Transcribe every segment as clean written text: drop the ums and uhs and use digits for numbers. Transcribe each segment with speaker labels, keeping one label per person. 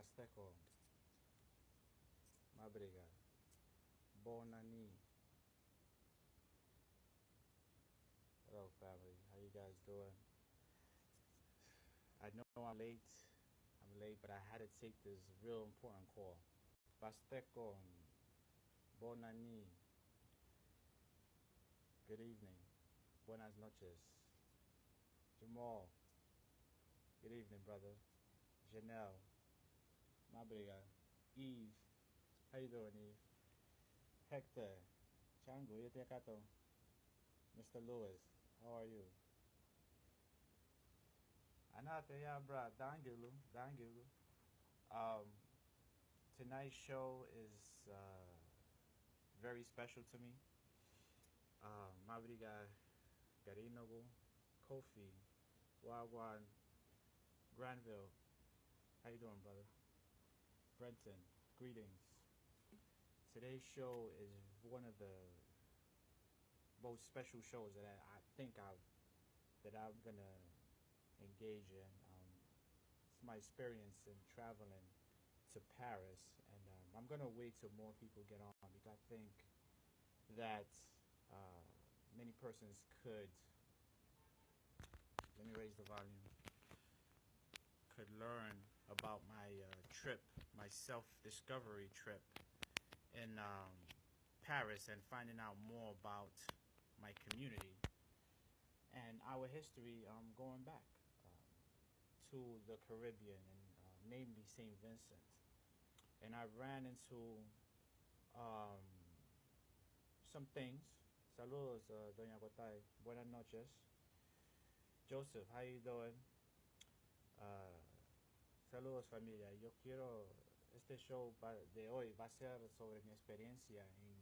Speaker 1: Pasteco, Mabriga, Bonani. Hello, family. How you guys doing? I know I'm late. I'm late, but I had to take this real important call. Pasteco, Bonani. Good evening. Buenas noches. Jamal. Good evening, brother. Janelle. Mabriga. Eve. How you doing, Eve? Hector. Chango, Yetekato. Mr. Lewis. How are you? Anate ya bra, Dangilu, Dangilu. Um, tonight's show is very special to me. Mabriga, Garinagu, Kofi, Wagwan, Granville. How you doing, brother? Brenton, greetings. Today's show is one of the most special shows that I think that I'm gonna engage in. It's my experience in traveling to Paris, and I'm gonna wait till more people get on because I think that many persons could. Let me raise the volume. Could learn about my trip, my self-discovery trip in Paris, and finding out more about my community and our history going back to the Caribbean and namely St. Vincent. And I ran into um, some things. Saludos, Doña Gotay. Buenas noches. Joseph, how you doing? Uh, saludos, familia. Yo quiero, este show de hoy va a ser sobre mi experiencia en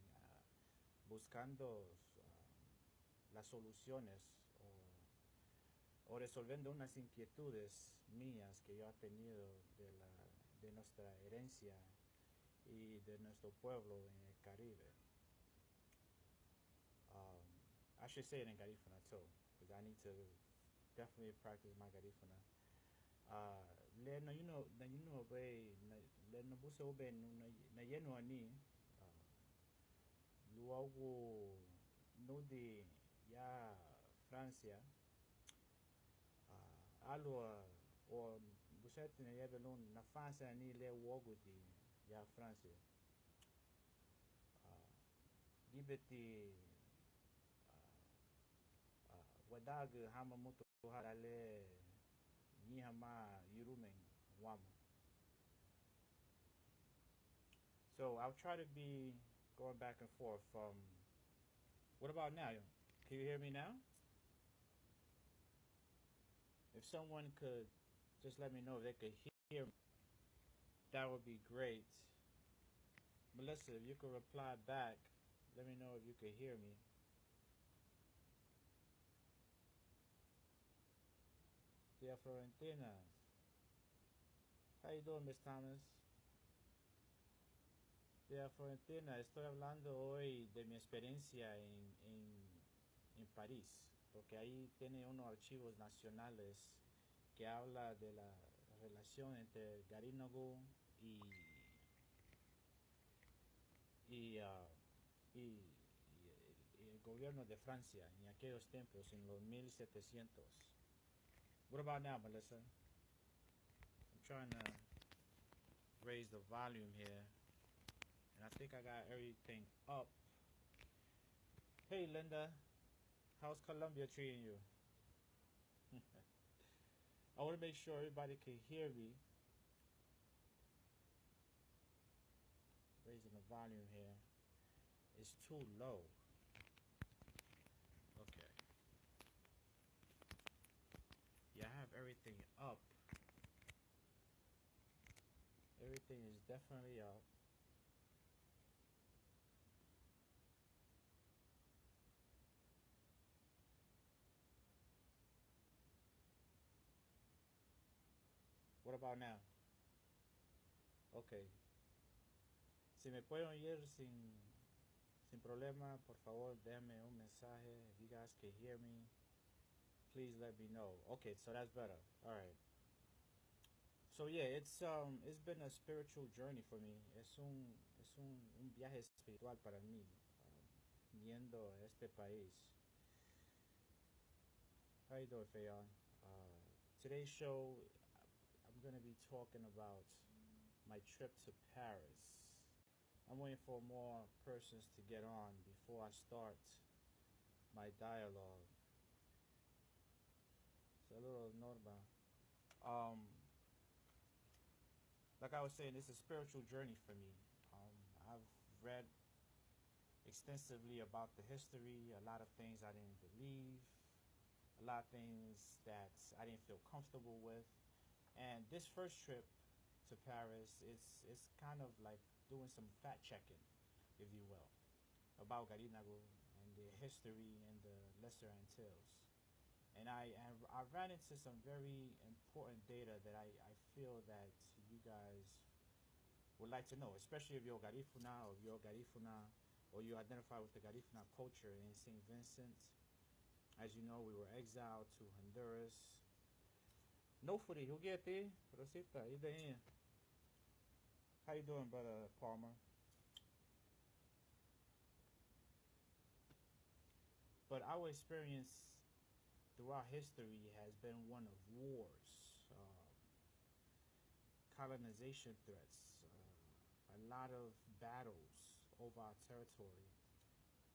Speaker 1: buscando las soluciones o resolviendo unas inquietudes mías que yo he tenido de nuestra herencia y de nuestro pueblo en el Caribe. I should say it in Garifuna too, because I need to definitely practice my Garifuna. Le no be le no buse obe na yeno ani luogo no de ya Francia alua o busete na yebelon na Francia ni le wogo di ya Francia gibeti wadag hamamoto harale ni hama yurumen wamu. So I'll try to be going back and forth from. What about now? Can you hear me now? If someone could just let me know if they could hear me, that would be great. Melissa, if you could reply back, let me know if you could hear me. Dear Florentina, how you doing, Miss Thomas? Dear Florentina, estoy hablando hoy de mi experiencia en París, porque ahí tiene unos archivos nacionales que habla de la relación entre Garinagu y, y, uh, y, y el gobierno de Francia en aquellos tiempos, en los 1700. What about now, Melissa? I'm trying to raise the volume here, and I think I got everything up. Hey, Linda, how's Colombia treating you? I want to make sure everybody can hear me. Raising the volume here. It's too low. Okay. Yeah, I have everything up. Everything is definitely up. What about now? Okay. Si me pueden oír sin problema, por favor, déjenme un mensaje. If you guys can hear me, please let me know. Okay, so that's better. All right. So yeah, it's been a spiritual journey for me. Un viaje espiritual para mí. Yendo a este país. How you doing, Fayon? Today's show, I'm gonna be talking about my trip to Paris. I'm waiting for more persons to get on before I start my dialogue. Saludos, Norma. Um, like I was saying, it's a spiritual journey for me. I've read extensively about the history, a lot of things I didn't believe, a lot of things that I didn't feel comfortable with. And this first trip to Paris is kind of like doing some fact checking, if you will, about Garinagu and the history in the Lesser Antilles. And I ran into some very important data that I feel that you guys would like to know, especially if you're Garifuna or if you're Garifuna or you identify with the Garifuna culture in St. Vincent. As you know, we were exiled to Honduras. No footy, you'll get there. Rosita, you there? How you doing, brother Palmer? But our experience throughout history has been one of wars, colonization threats, a lot of battles over our territory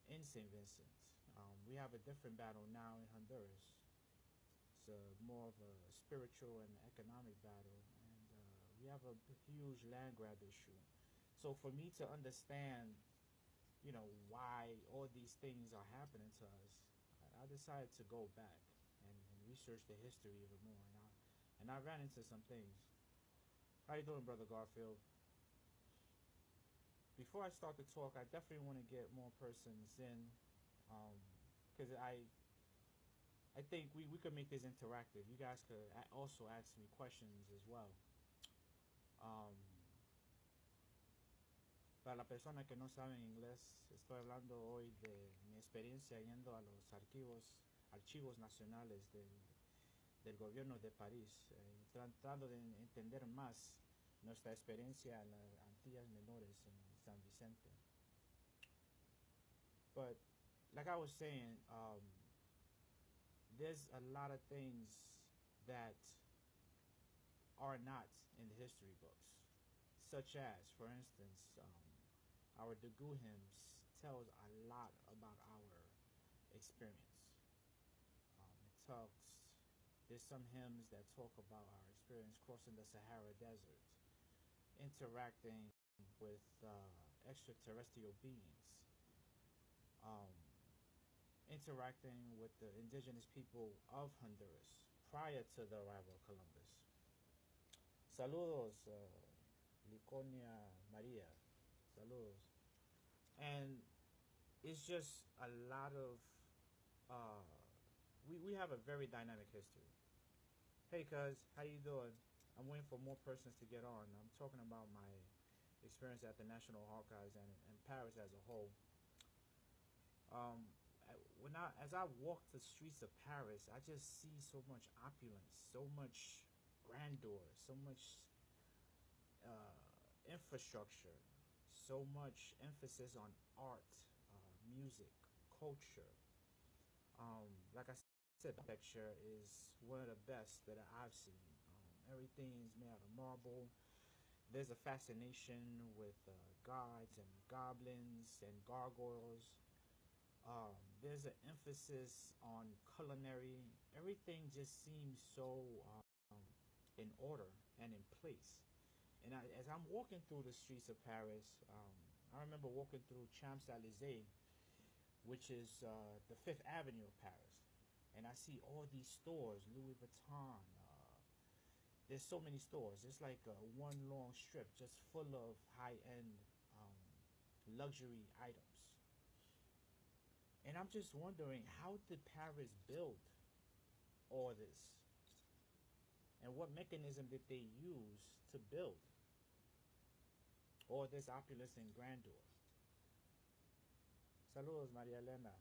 Speaker 1: in St. Vincent. We have a different battle now in Honduras. It's more of a spiritual and economic battle, and we have a huge land grab issue. So for me to understand, why all these things are happening to us, I decided to go back and research the history even more, and I ran into some things. How you doing, brother Garfield? Before I start the talk, I definitely want to get more persons in, because I think we could make this interactive. You guys could also ask me questions as well. Um, para la persona que no saben inglés, estoy hablando hoy de mi experiencia yendo a los archivos nacionales del gobierno de París, tratando de entender más nuestra experiencia en las Antillas Menores en San Vicente. But like I was saying, there's a lot of things that are not in the history books, such as, for instance, our Dagu hymns tells a lot about our experience. It talks. There's some hymns that talk about our experience crossing the Sahara Desert, interacting with extraterrestrial beings, um, interacting with the indigenous people of Honduras prior to the arrival of Columbus. Saludos, Liconia Maria. Saludos. And it's just a lot of, uh, we have a very dynamic history. Hey, cuz, how you doing? I'm waiting for more persons to get on. I'm talking about my experience at the National Archives and Paris as a whole. Um, as I walk the streets of Paris, I just see so much opulence, so much grandeur, so much uh, infrastructure, so much emphasis on art, music, culture. Like I said, the picture is one of the best that I've seen. Everything is made out of marble. There's a fascination with gods and goblins and gargoyles. There's an emphasis on culinary. Everything just seems so in order and in place. And as I'm walking through the streets of Paris, I remember walking through Champs-Élysées, which is the Fifth Avenue of Paris. And I see all these stores, Louis Vuitton. There's so many stores. It's like one long strip just full of high-end luxury items. And I'm just wondering, how did Paris build all this? And what mechanism did they use to build all this opulence and grandeur? Saludos, Maria Elena.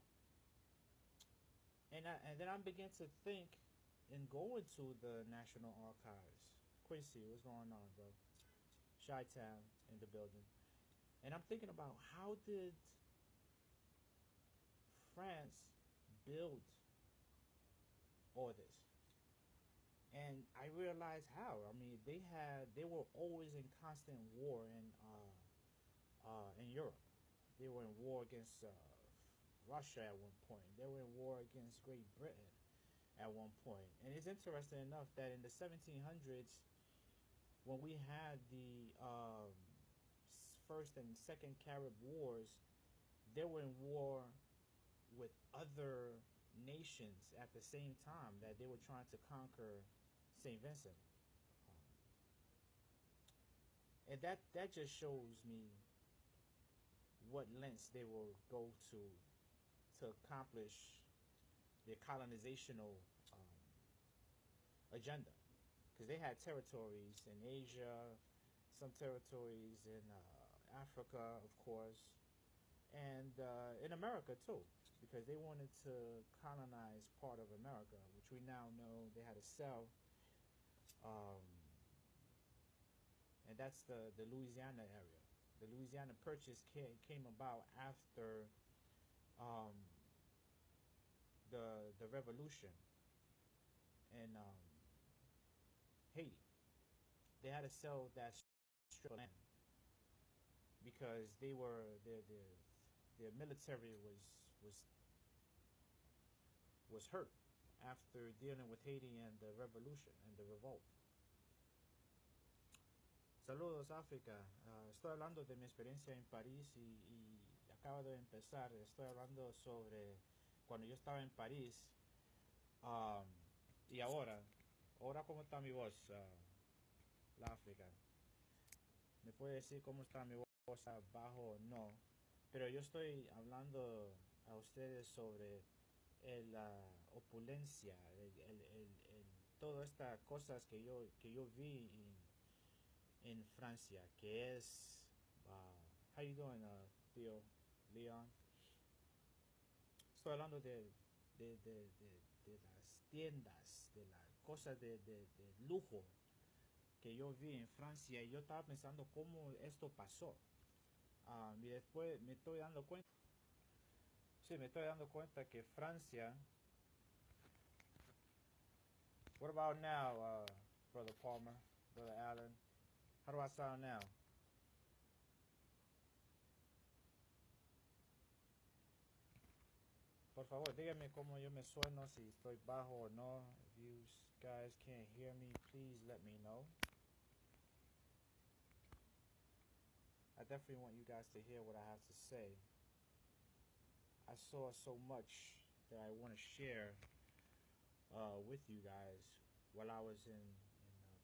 Speaker 1: And then I began to think in going to the National Archives. Quincy, what's going on, bro? Chi-Town in the building. And I'm thinking about how did France build all this? And I realized how. I mean, they were always in constant war in Europe. They were in war against Russia at one point. They were in war against Great Britain at one point. And it's interesting enough that in the 1700s, when we had the First and Second Carib Wars, they were in war with other nations at the same time that they were trying to conquer St. Vincent. And that just shows me what lengths they will go to accomplish their colonizational agenda. Because they had territories in Asia, some territories in Africa, of course, and in America too, because they wanted to colonize part of America, which we now know they had to sell. Um, and that's the Louisiana area. The Louisiana Purchase came about after um, the revolution in Haiti. They had to sell that strip of land because their military was hurt after dealing with Haiti and the revolution and the revolt. Saludos, África. Estoy hablando de mi experiencia en París y acabo de empezar. Estoy hablando sobre cuando yo estaba en París um, y ahora cómo está mi voz, la África. ¿Me puede decir cómo está mi voz, bajo o no? Pero yo estoy hablando a ustedes sobre la opulencia, todas estas cosas que yo vi en Francia, que es, how you doing, Theo, Leon? Estoy hablando de las tiendas, de las cosas de lujo que yo vi en Francia y yo estaba pensando cómo esto pasó. Y después me estoy dando cuenta, sí, me estoy dando cuenta que Francia. What about now, Brother Palmer, Brother Allen? How do I sound now? Por favor, díganme cómo yo me sueno, si estoy bajo o no. If you guys can't hear me, please let me know. I definitely want you guys to hear what I have to say. I saw so much that I want to share with you guys while I was in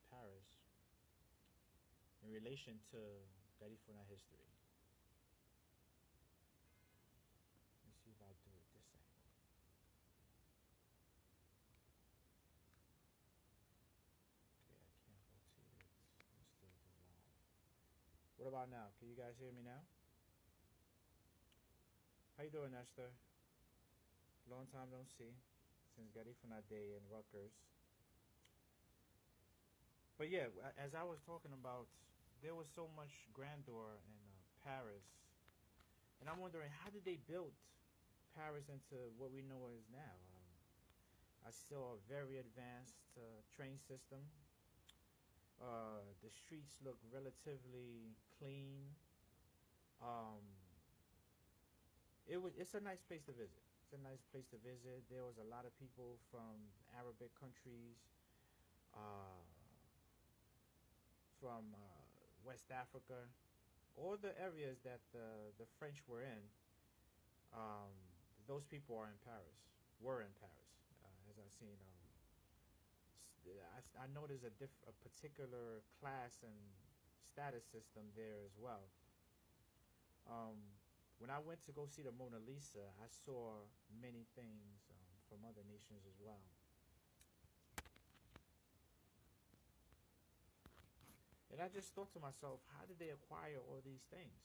Speaker 1: Paris in relation to Garifuna history. Let me see if I do it this angle. Okay, I can't rotate it. It's still too long. What about now? Can you guys hear me now? How you doing, Esther? Long time no see since Garifuna Day in Rutgers. But yeah, as I was talking about, there was so much grandeur in Paris, and I'm wondering how did they build Paris into what we know as now. I saw a very advanced train system. The streets look relatively clean. Um, it's a nice place to visit. It's a nice place to visit. There was a lot of people from Arabic countries, uh, from West Africa, all the areas that the French were in. Um, those people are in Paris. Were in Paris, as I've seen. I noticed a particular class and status system there as well. Um, when I went to go see the Mona Lisa, I saw many things from other nations as well. And I just thought to myself, how did they acquire all these things?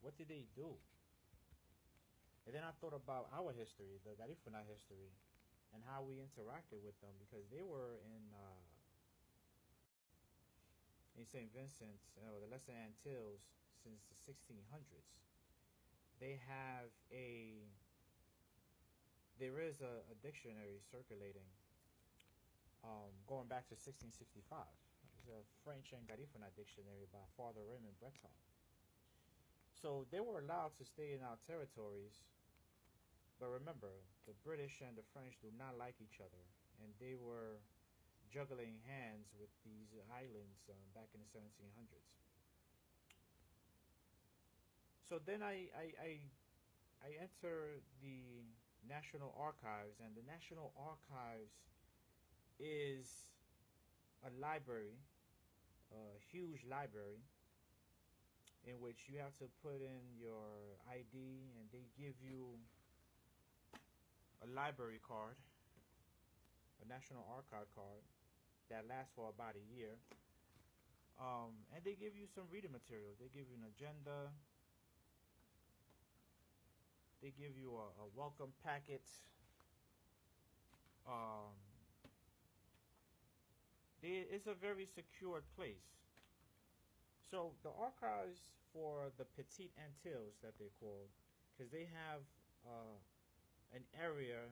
Speaker 1: What did they do? And then I thought about our history, the Garifuna history, and how we interacted with them because they were in in St. Vincent, or the Lesser Antilles, since the 1600s. They have a there is a dictionary circulating, going back to 1665. It's a French and Garifuna dictionary by Father Raymond Breton. So they were allowed to stay in our territories, but remember, the British and the French do not like each other, and they were juggling hands with these islands back in the 1700s. So then I enter the National Archives, and the National Archives is a library, a huge library, in which you have to put in your ID, and they give you a library card, a National Archive card, that lasts for about a year. And they give you some reading materials. They give you an agenda. They give you a welcome packet. Um, it's a very secured place. So the archives for the Petite Antilles, that they're called, because they have an area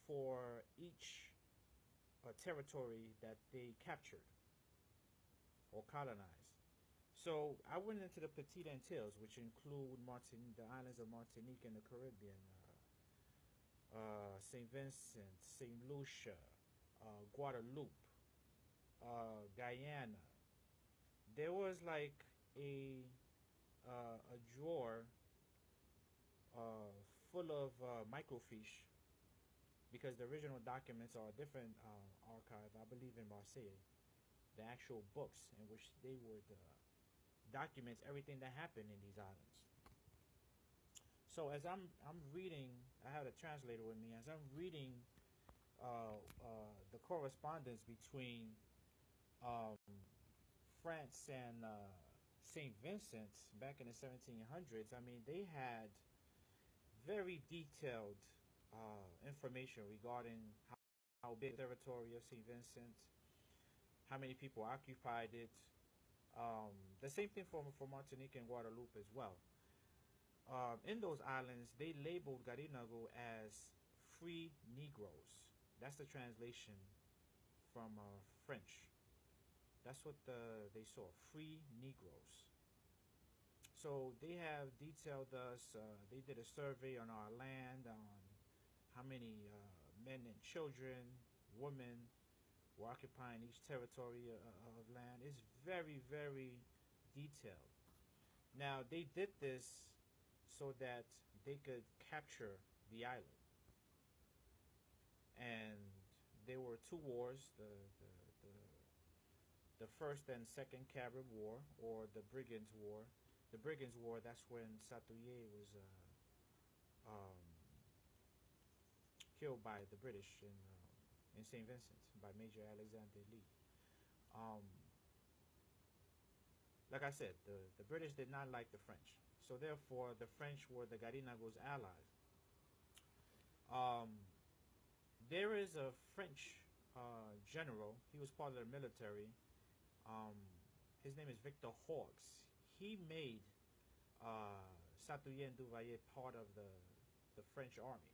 Speaker 1: for each territory that they captured or colonized. So I went into the Petite Antilles, which include the islands of Martinique in the Caribbean, St. Vincent, St. Lucia, Guadeloupe, Guyana. There was like a drawer full of microfiche, because the original documents are a different archive, I believe in Marseille, the actual books in which they would document everything that happened in these islands. So as I'm reading, I had a translator with me. As I'm reading the correspondence between um, France and St. Vincent back in the 1700s, I mean, they had very detailed information regarding how big the territory of St. Vincent, how many people occupied it. The same thing for Martinique and Guadeloupe as well. In those islands, they labeled Garinagu as free Negroes. That's the translation from French. That's what they saw, free Negroes. So they have detailed us. They did a survey on our land, on how many men and children, women were occupying each territory of land. It's very, very detailed. Now, they did this so that they could capture the island. And there were two wars, the First and Second Carib War, or the Brigands War. The Brigands War, that's when Satouye was killed by the British in St. Vincent by Major Alexander Lee. Um, like I said, the British did not like the French. So therefore, the French were the Garinagu's allies. Um, there is a French general. He was part of the military. Um, his name is Victor Hawks. He made Satouye and Duvalier part of the French army.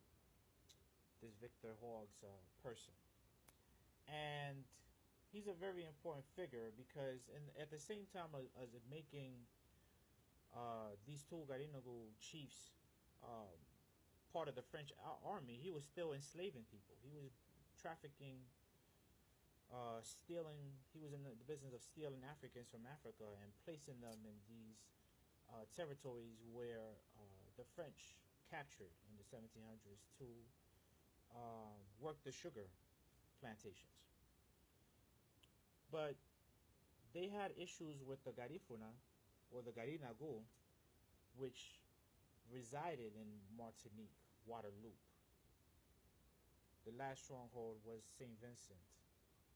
Speaker 1: This Victor Hawks person. And he's a very important figure, because at the same time as making these two Garinagu chiefs part of the French army, he was still enslaving people. He was trafficking, stealing. He was in the business of stealing Africans from Africa and placing them in these territories where the French captured in the 1700s to work the sugar plantations. But they had issues with the Garifuna, or the Garinagu, which resided in Martinique, Guadeloupe. The last stronghold was St. Vincent.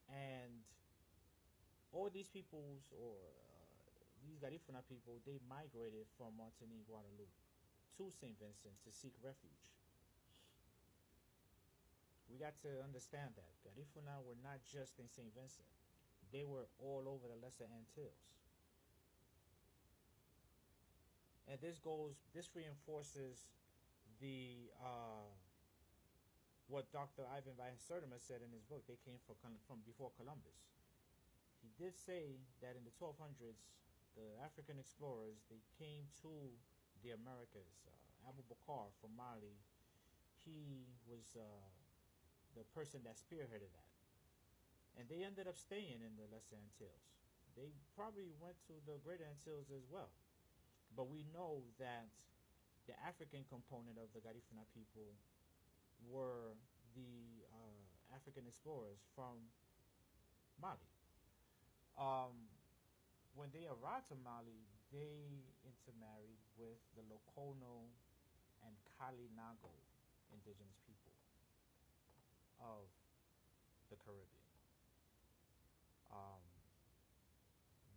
Speaker 1: And all these peoples, or these Garifuna people, they migrated from Martinique, Guadeloupe to St. Vincent to seek refuge. We got to understand that Garifuna were not just in St. Vincent. they were all over the Lesser Antilles. And this reinforces the what Dr. Ivan Van Sertima said in his book. They came from before Columbus. He did say that in the 1200s, the African explorers they came to the Americas. Abu Bakr from Mali, he was the person that spearheaded that, and they ended up staying in the Lesser Antilles. They probably went to the Greater Antilles as well, but we know that the African component of the Garifuna people were the African explorers from Mali. Um, when they arrived to Mali, they intermarried with the Lokono and Garinagu indigenous people of the Caribbean. Um,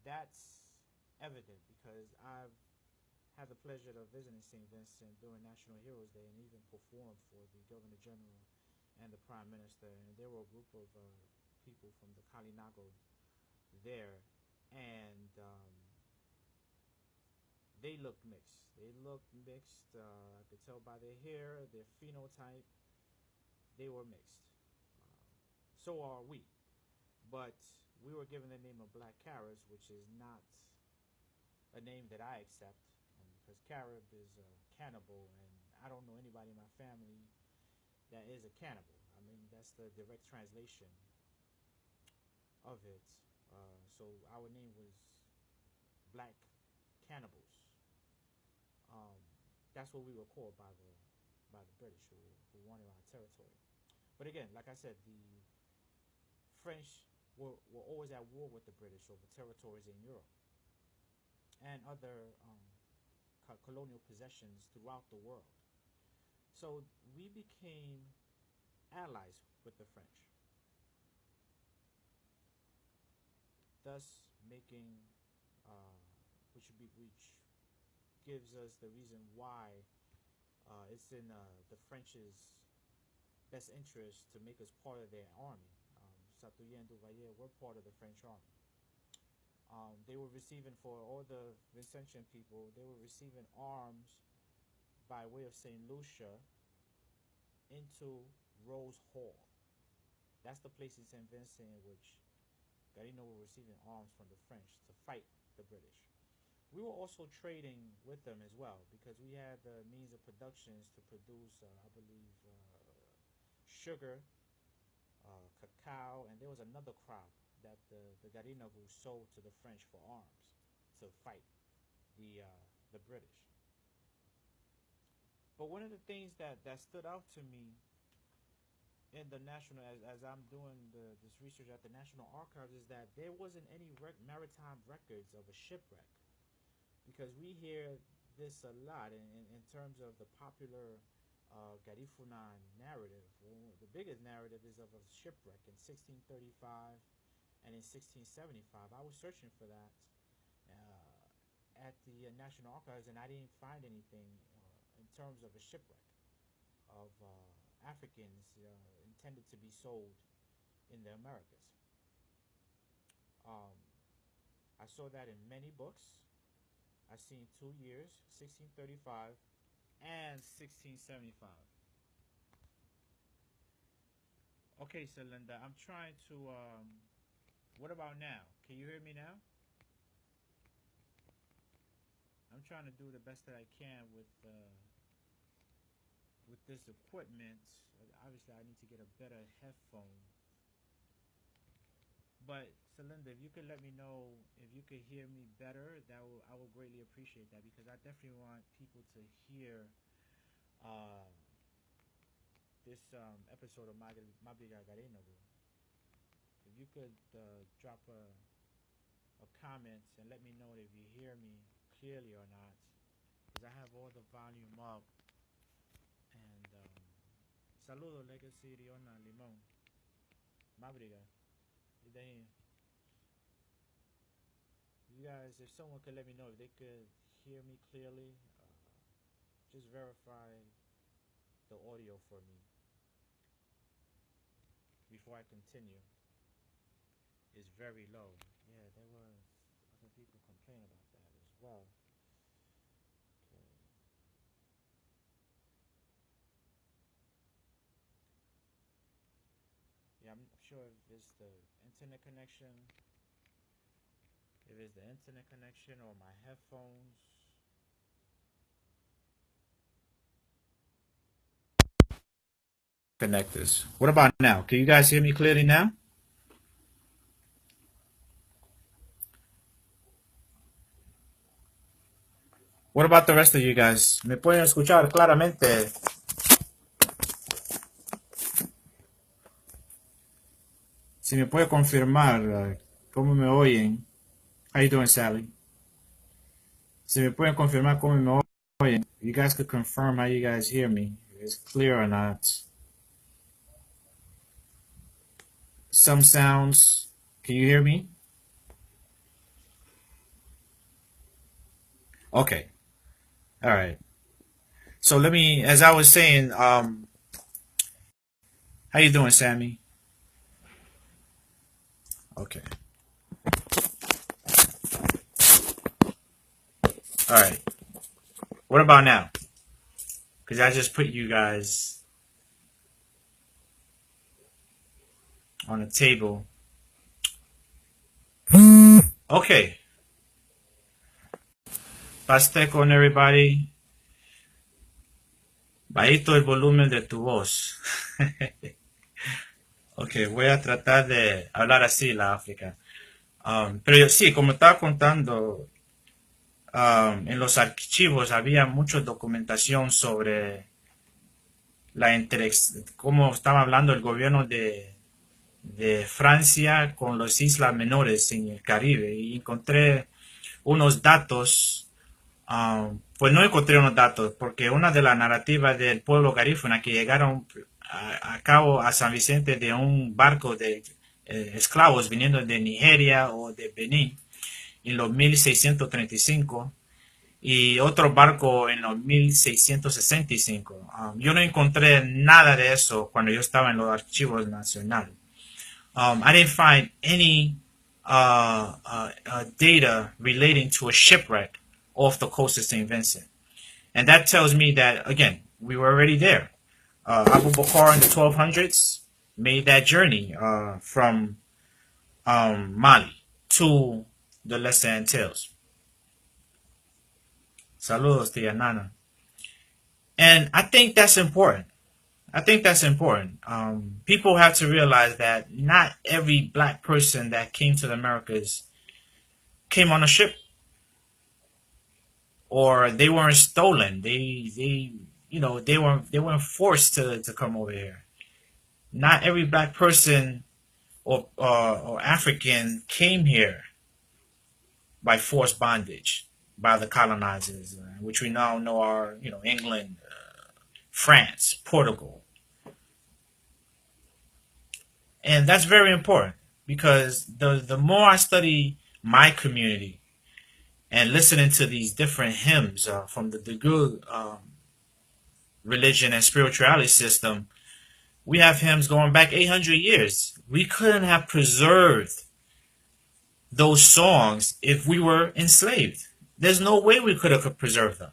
Speaker 1: that's evident because I've had the pleasure of visiting St. Vincent during National Heroes Day and even performed for the Governor General and the Prime Minister. And there were a group of people from the Garinagu there, and they looked mixed. They looked mixed. I could tell by their hair, their phenotype. They were mixed. So are we. But we were given the name of Black Caribs, which is not a name that I accept, because Carib is a cannibal, and I don't know anybody in my family that is a cannibal. I mean, that's the direct translation of it. So our name was Black Cannibals. That's what we were called by the British who wanted our territory. But again, like I said, the French were always at war with the British over territories in Europe and other colonial possessions throughout the world. So we became allies with the French, thus making, which gives us the reason why it's in the French's best interest to make us part of their army. Satouye and Duvalier were part of the French army. They were receiving, for all the Vincentian people, they were receiving arms by way of St. Lucia into Rose Hall. That's the place in St. Vincent in which Garino were receiving arms from the French to fight the British. We were also trading with them as well because we had the means of productions to produce, I believe, sugar, cacao, and there was another crop that the Garinagu sold to the French for arms to fight the British. But one of the things that stood out to me in the national, as I'm doing this research at the National Archives, is that there wasn't any maritime records of a shipwreck, because we hear this a lot in terms of the popular Garifuna narrative. Well, the biggest narrative is of a shipwreck in 1635 and in 1675. I was searching for that at the National Archives, and I didn't find anything in terms of a shipwreck of Africans intended to be sold in the Americas. I saw that in many books. I've seen 2 years, 1635 and 1675. Okay, so Linda, I'm trying to, what about now? Can you hear me now? I'm trying to do the best that I can with this equipment. Obviously, I need to get a better headphone. But, Celinda, if you could let me know if you could hear me better, I will greatly appreciate that, because I definitely want people to hear this episode of Mabriga Garinagu. If you could drop a comment and let me know if you hear me clearly or not, because I have all the volume up. And saludo legacy Riona Limon Mabriga. You guys, if someone could let me know if they could hear me clearly, just verify the audio for me before I continue. is very low. Yeah, there were other people complain about that as well. Okay. Yeah, I'm not sure if it's the internet connection, if it's the internet connection or my headphones. Connectors. What about now? Can you guys hear me clearly now? What about the rest of you guys? ¿Me pueden escuchar claramente? Si me puede confirmar cómo me oyen. How you doing, Sally? Si me pueden confirmar cómo me oyen. You guys could confirm how you guys hear me. If it's clear or not. Some sounds. Can you hear me? Okay. All right. So let me, as I was saying, how you doing, Sammy? Okay. All right. What about now? Because I just put you guys on a table. Okay. Paste con everybody. Bajito el volumen de tu voz. Ok, voy a tratar de hablar así la África. Pero sí, como estaba contando, en los archivos había mucha documentación sobre cómo estaba hablando el gobierno de Francia con las islas menores en el Caribe. Y encontré unos datos. Pues no encontré unos datos, porque una de las narrativas del pueblo garífuna que llegaron a cabo a San Vicente de un barco de esclavos viniendo de Nigeria o de Benín en los 1635 y otro barco en los 1665. Yo no encontré nada de eso cuando yo estaba en los archivos nacionales. I didn't find any data relating to a shipwreck off the coast of St. Vincent. And that tells me that, again, we were already there. Abu Bakr in the 1200s made that journey from Mali to the Lesser Antilles. Saludos, tía Nana. And I think that's important. I think that's important. People have to realize that not every black person that came to the Americas came on a ship, or they weren't stolen. They weren't forced to come over here. Not every black person or African came here by forced bondage by the colonizers, which we now know are England, France, Portugal. And that's very important, because the more I study my community and listening to these different hymns from the Degu religion and spirituality system, we have hymns going back 800 years. We couldn't have preserved those songs if we were enslaved. There's no way we could have preserved them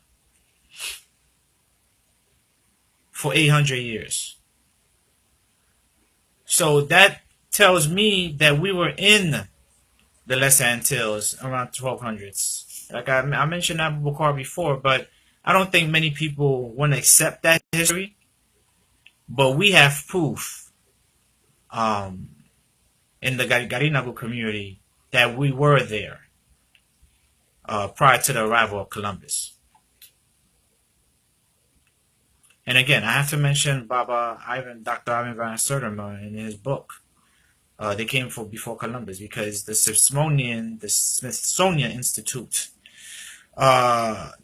Speaker 1: for 800 years. So that tells me that we were in the Lesser Antilles around 1200s. Like I mentioned Abu Bakr before, but I don't think many people want to accept that history. But we have proof in the Garinagu community that we were there prior to the arrival of Columbus. And again, I have to mention Dr. Ivan Van Sertima in his book. They came before Columbus, because the Smithsonian Institute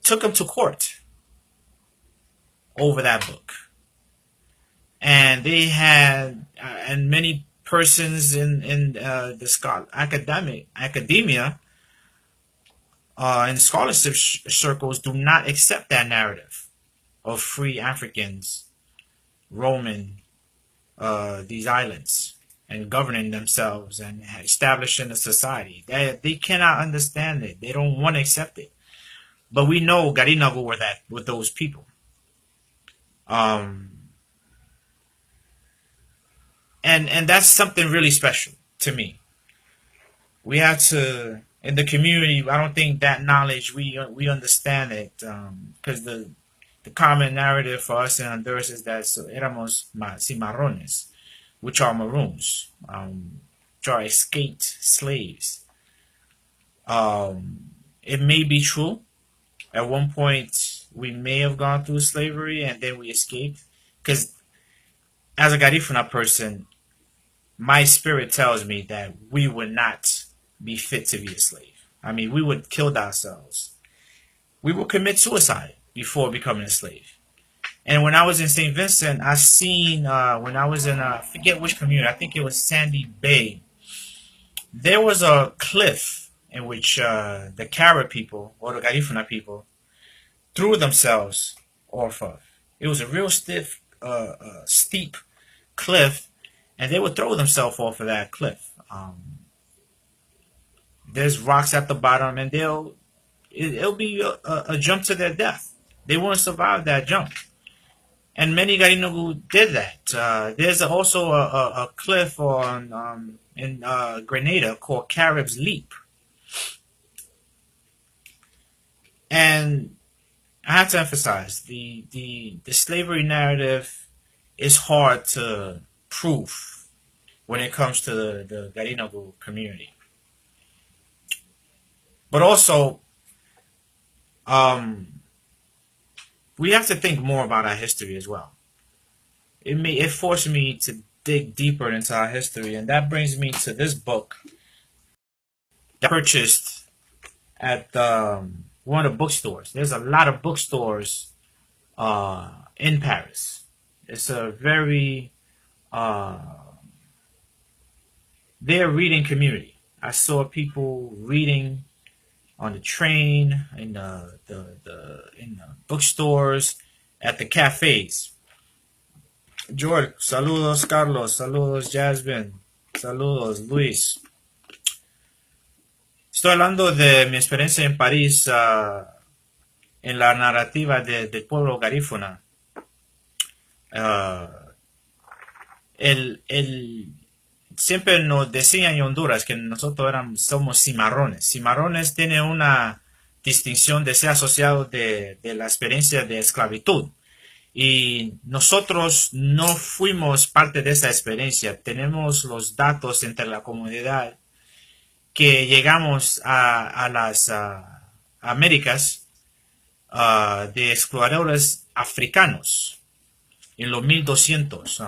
Speaker 1: took him to court over that book. And they had, and many persons in the academia in scholarship circles do not accept that narrative of free Africans roaming these islands. and governing themselves and establishing a society. They cannot understand it. They don't want to accept it. But we know Garinagu were those people. Um, and that's something really special to me. We have to in the community. I don't think that knowledge we understand it because the common narrative for us in Honduras is that éramos cimarrones, which are maroons, which are escaped slaves. It may be true. At one point, we may have gone through slavery and then we escaped. Because as a Garifuna person, my spirit tells me that we would not be fit to be a slave. I mean, we would kill ourselves. We would commit suicide before becoming a slave. And when I was in St. Vincent, I seen, when I was in, I forget which community, I think it was Sandy Bay, there was a cliff in which the Cara people, or the Garifuna people, threw themselves off of. It was a real steep cliff, and they would throw themselves off of that cliff. There's rocks at the bottom, and it'll be a jump to their death. They won't survive that jump. And many Garinagu did that. There's also a cliff in Grenada called Carib's Leap. And I have to emphasize the slavery narrative is hard to prove when it comes to the Garinagu community. But also, we have to think more about our history as well. It forced me to dig deeper into our history, and that brings me to this book that I purchased at one of the bookstores. There's a lot of bookstores in Paris. It's a very they're reading community. I saw people reading on the train, in the bookstores, at the cafes. George, saludos Carlos, saludos Jasmine, saludos Luis. Estoy hablando de mi experiencia en París en la narrativa del pueblo garífuna. Siempre nos decían en Honduras que nosotros somos cimarrones. Cimarrones tiene una distinción de ser asociado de la experiencia de esclavitud. Y nosotros no fuimos parte de esa experiencia. Tenemos los datos entre la comunidad que llegamos a las Américas de exploradores africanos en los 1200.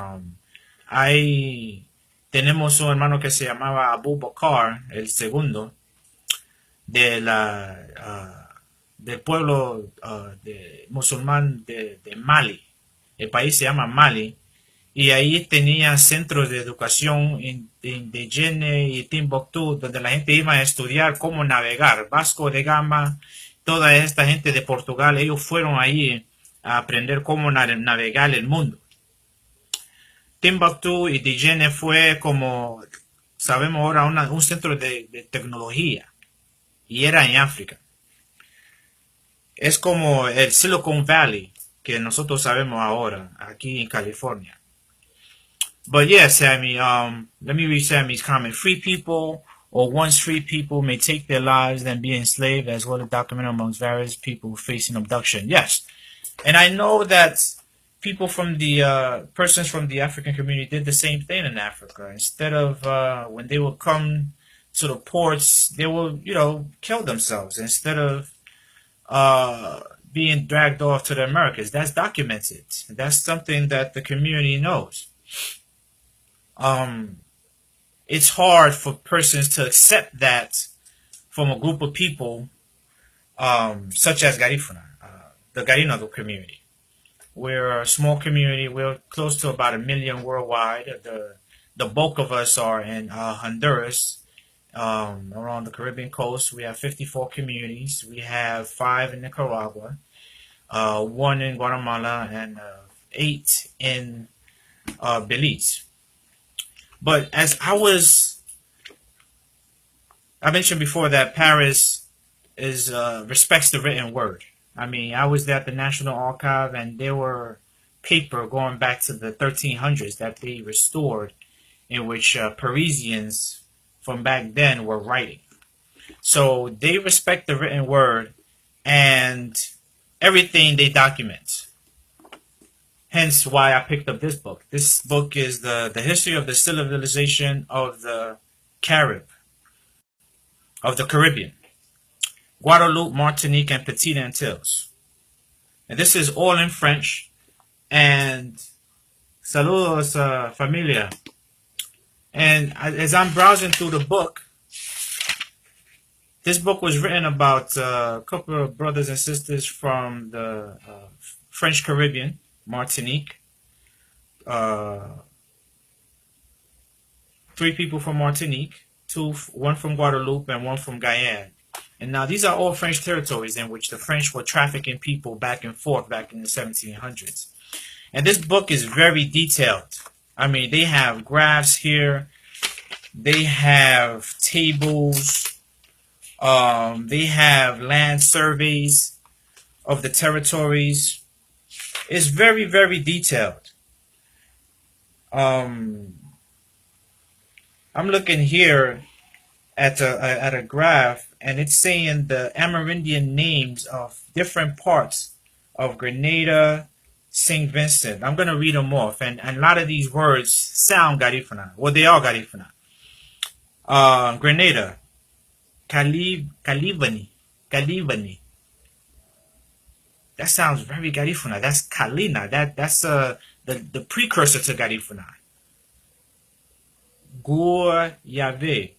Speaker 1: Tenemos un hermano que se llamaba Abu Bakr, el segundo, del pueblo musulmán de Mali. El país se llama Mali. Y ahí tenía centros de educación de Djenne y Timbuktu, donde la gente iba a estudiar cómo navegar. Vasco de Gama, toda esta gente de Portugal, ellos fueron ahí a aprender cómo navegar el mundo. Timbuktu y Djenne fue, como sabemos ahora, un centro de tecnología. Y era en África. Es como el Silicon Valley que nosotros sabemos ahora, aquí en California. But yeah, Sammy, let me read Sammy's comment. Free people, or once free people, may take their lives than be enslaved, as well as documented amongst various people facing abduction. Yes. And I know that people from persons from the African community did the same thing in Africa. Instead of, when they would come to the ports, they would, kill themselves instead of being dragged off to the Americas. That's documented. That's something that the community knows. It's hard for persons to accept that from a group of people such as Garifuna, the Garinagu community. We're a small community. We're close to about 1 million worldwide. The bulk of us are in Honduras, around the Caribbean coast. We have 54 communities. We have 5 in Nicaragua, 1 in Guatemala, and 8 in Belize. But as I mentioned before that Paris is respects the written word. I mean, I was there at the National Archive, and there were paper going back to the 1300s that they restored, in which Parisians from back then were writing. So they respect the written word and everything they document. Hence why I picked up this book. This book is the history of the civilization of the Caribbean, Guadeloupe, Martinique, and Petite Antilles. And this is all in French. And saludos, familia. And as I'm browsing through the book, this book was written about a couple of brothers and sisters from the French Caribbean, Martinique. 3 people from Martinique, one from Guadeloupe, and one from Guyana. And now these are all French territories in which the French were trafficking people back and forth back in the 1700s. And this book is very detailed. I mean, they have graphs here. They have tables. They have land surveys of the territories. It's very, very detailed. I'm looking here at a graph, and it's saying the Amerindian names of different parts of Grenada, St. Vincent. I'm going to read them off, and a lot of these words sound Garifuna. Well, they are Garifuna. Grenada, Calivani. That sounds very Garifuna. That's Kalina. That's the precursor to Garifuna. Guayave.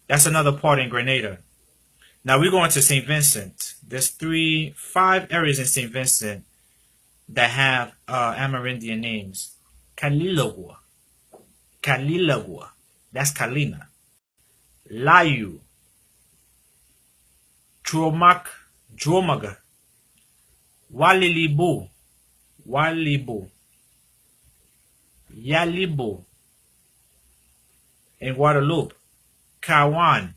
Speaker 1: That's another part in Grenada. Now we're going to St. Vincent. There's 5 areas in St. Vincent that have Amerindian names. Kalilagua. That's Kalina. Layu. Dromaga. Walilibu. Yalibu. In Guadeloupe. Kawan.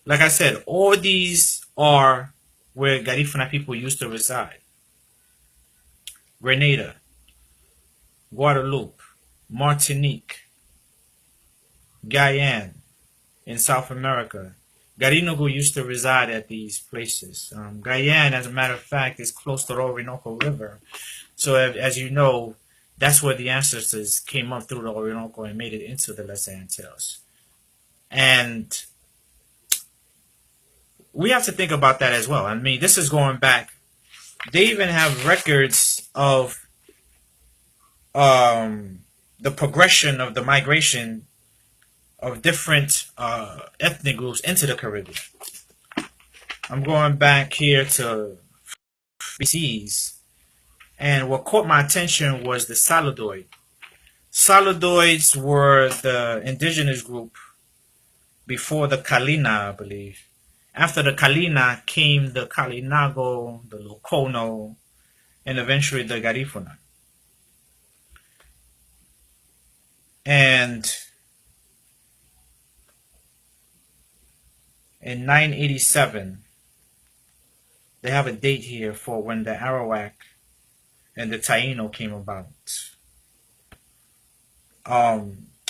Speaker 1: Like I said, all these are where Garifuna people used to reside. Grenada, Guadeloupe, Martinique, Guyana in South America. Garinagu used to reside at these places. Guyana, as a matter of fact, is close to the Orinoco River. So as you know, that's where the ancestors came up through the Orinoco and made it into the Lesser Antilles. And we have to think about that as well. I mean, this is going back. They even have records of the progression of the migration of different ethnic groups into the Caribbean. I'm going back here to BCs. And what caught my attention was the Saladoid. Saladoids were the indigenous group before the Kalina, I believe. After the Kalina came the Garinagu, the Locono, and eventually the Garifuna. And in 987, they have a date here for when the Arawak and the Taino came about.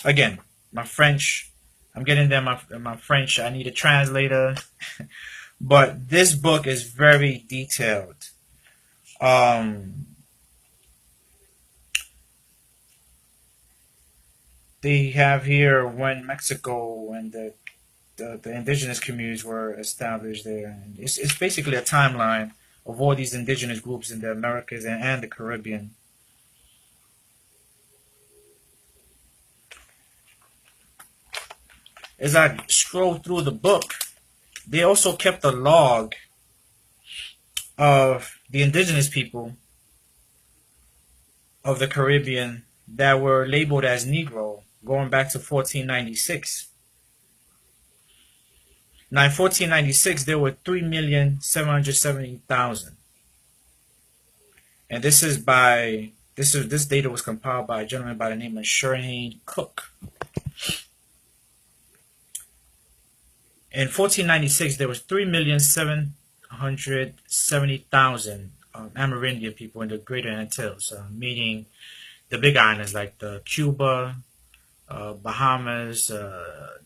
Speaker 1: Again, my French, I'm getting there, my French, I need a translator. But this book is very detailed. They have here when Mexico and the indigenous communities were established there. And it's basically a timeline of all these indigenous groups in the Americas and the Caribbean. As I scroll through the book, they also kept a log of the indigenous people of the Caribbean that were labeled as Negro going back to 1496. Now, in 1496, there were 3,770,000. And this data was compiled by a gentleman by the name of Shireen Cook. In 1496, there was 3,770,000 Amerindian people in the Greater Antilles, meaning the big islands like the Cuba, Bahamas,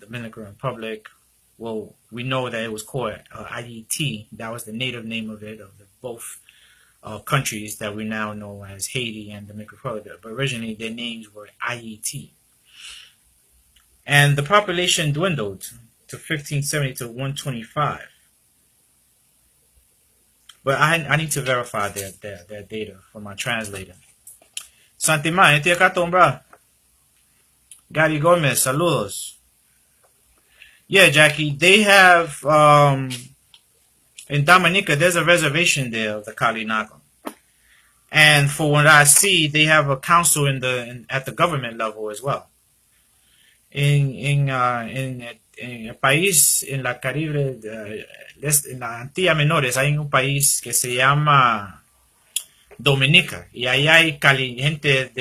Speaker 1: Dominican Republic. Well, we know that it was called IET. That was the native name of it, of both countries that we now know as Haiti and Dominican Republic. But originally, their names were IET. And the population dwindled to 1570 to 125. But I need to verify their data from my translator. Santiman, ¿este acá, bro? Gary Gomez, saludos. Yeah, Jackie, they have, in Dominica, there's a reservation there of the Garinagu. And for what I see, they have a council at the government level as well. En el país, en la Caribe, en las Antillas Menores, hay un país que se llama Dominica. Y ahí hay gente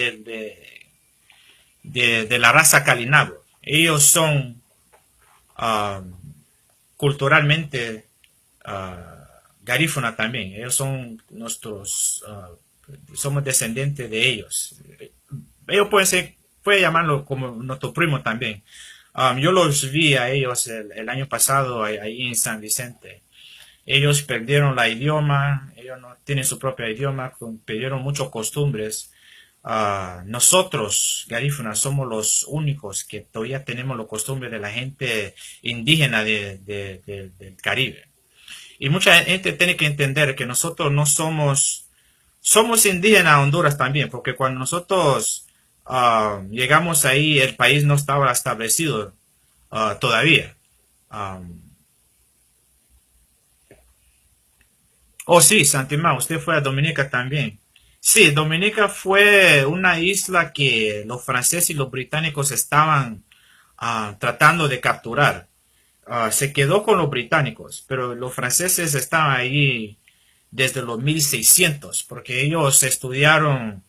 Speaker 1: de la raza Garinagu. Ellos son culturalmente garífuna también. Ellos son somos descendientes de ellos. Ellos puede llamarlo como nuestro primo también. Yo los vi a ellos el año pasado ahí en San Vicente. Ellos perdieron la idioma, ellos no tienen su propio idioma, perdieron muchas costumbres. Nosotros, garífunas, somos los únicos que todavía tenemos las costumbres de la gente indígena del Caribe. Y mucha gente tiene que entender que nosotros no somos indígenas a Honduras también, porque cuando nosotros llegamos ahí, el país no estaba establecido todavía. Oh, sí, Santimán, usted fue a Dominica también. Sí, Dominica fue una isla que los franceses y los británicos estaban tratando de capturar. Se quedó con los británicos, pero los franceses estaban ahí desde los 1600, porque ellos estudiaron,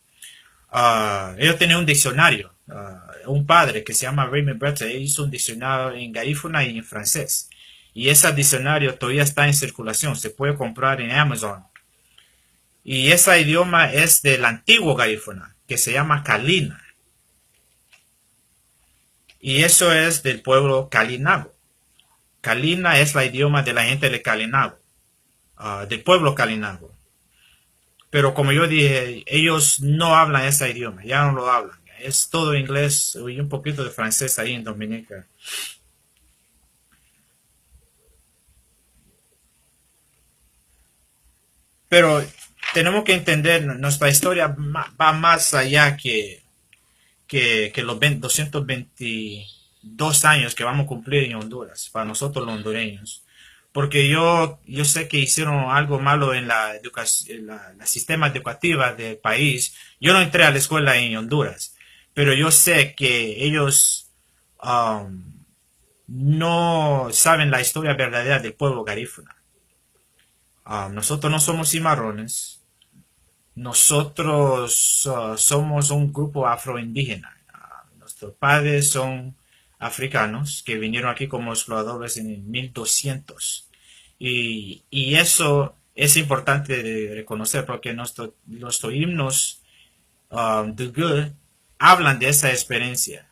Speaker 1: ellos tenían un diccionario. Un padre que se llama Raymond Breton hizo un diccionario en garífuna y en francés. Y ese diccionario todavía está en circulación, se puede comprar en Amazon. Y ese idioma es del antiguo garífuna, que se llama Kalina. Y eso es del pueblo Garinagu. Kalina es el idioma de la gente de Garinagu, del pueblo Garinagu. Pero como yo dije, ellos no hablan ese idioma, ya no lo hablan. Es todo inglés y un poquito de francés ahí en Dominica. Pero tenemos que entender, nuestra historia va más allá que los 222 años que vamos a cumplir en Honduras, para nosotros los hondureños. Porque yo sé que hicieron algo malo en la educación, la sistema educativa del país. Yo no entré a la escuela en Honduras, pero yo sé que ellos no saben la historia verdadera del pueblo garífuna. Nosotros no somos cimarrones. Nosotros somos un grupo afroindígena. Nuestros padres son africanos que vinieron aquí como exploradores en el 1200. Y eso es importante de reconocer porque nuestros himnos de Good hablan de esa experiencia.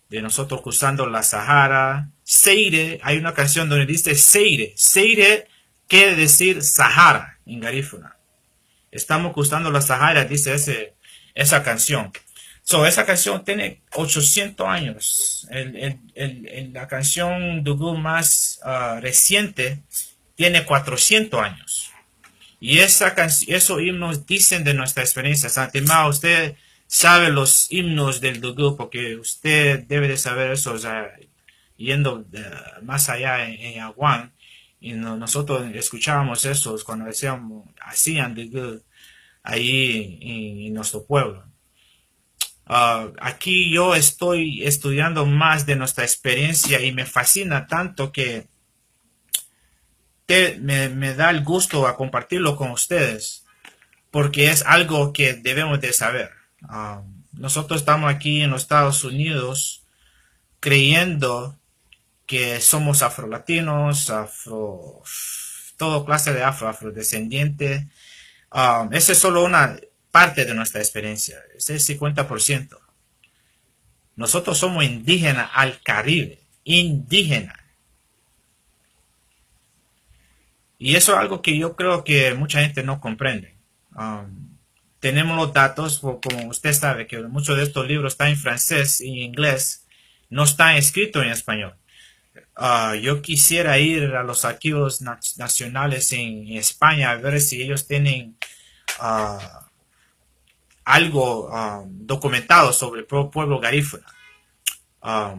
Speaker 1: De nosotros cruzando la Sahara. Seire, hay una canción donde dice Seire. Seire quiere decir Sahara en garífuna. Estamos cruzando la Sahara, dice esa canción. Esa canción tiene 800 años. La canción Dugu más reciente tiene 400 años. Y esos himnos dicen de nuestra experiencia. Santimá, usted sabe los himnos del Dugu porque usted debe de saber eso, yendo más allá en Aguán. Y nosotros escuchábamos esos cuando hacían Dugu ahí en nuestro pueblo. Aquí yo estoy estudiando más de nuestra experiencia y me fascina tanto que me da el gusto a compartirlo con ustedes. porque es algo que debemos de saber. Nosotros estamos aquí en los Estados Unidos creyendo que somos afrolatinos, todo clase de afrodescendientes. Esa es solo una parte de nuestra experiencia, ese es el 50%. Nosotros somos indígenas al Caribe, indígenas. Y eso es algo que yo creo que mucha gente no comprende. Tenemos los datos, como usted sabe, que muchos de estos libros están en francés y inglés, no están escritos en español. Yo quisiera ir a los archivos nacionales en España a ver si ellos tienen algo documentado sobre el pueblo garífuna.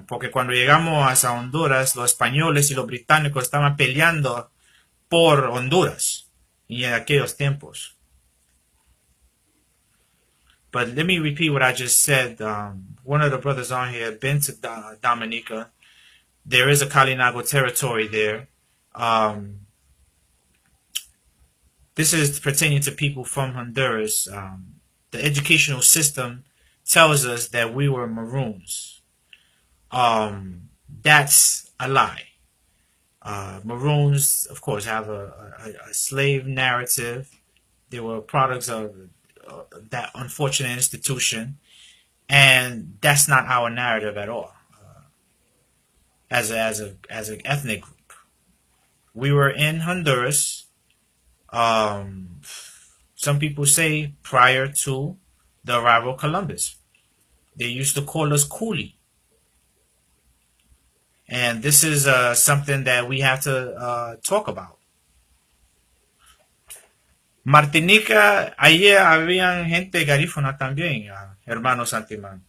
Speaker 1: Porque cuando llegamos a Honduras, los españoles y los británicos estaban peleando por Honduras y en aquellos tiempos. But let me repeat what I just said. One of the brothers on here had been to Dominica. There is a Garinagu territory there. This is pertaining to people from Honduras. The educational system tells us that we were Maroons. That's a lie. Maroons, of course, have a slave narrative. They were products of that unfortunate institution, and that's not our narrative at all. As an ethnic group, we were in Honduras. Some people say prior to the arrival of Columbus, they used to call us Coolie. And this is something that we have to talk about. Martinica, ayer habían gente garífuna también, hermano Santimán.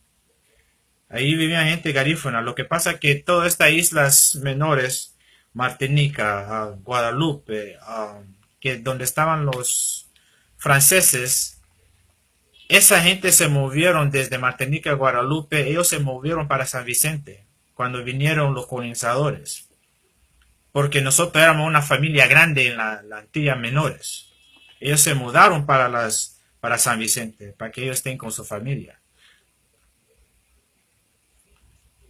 Speaker 1: Ahí vivían gente garífuna. Lo que pasa es que todas estas islas menores, Martinica, Guadalupe, que donde estaban los franceses, esa gente se movieron desde Martinica a Guadalupe, ellos se movieron para San Vicente cuando vinieron los colonizadores, porque nosotros éramos una familia grande en las Antillas menores. Ellos se mudaron para San Vicente, para que ellos estén con su familia.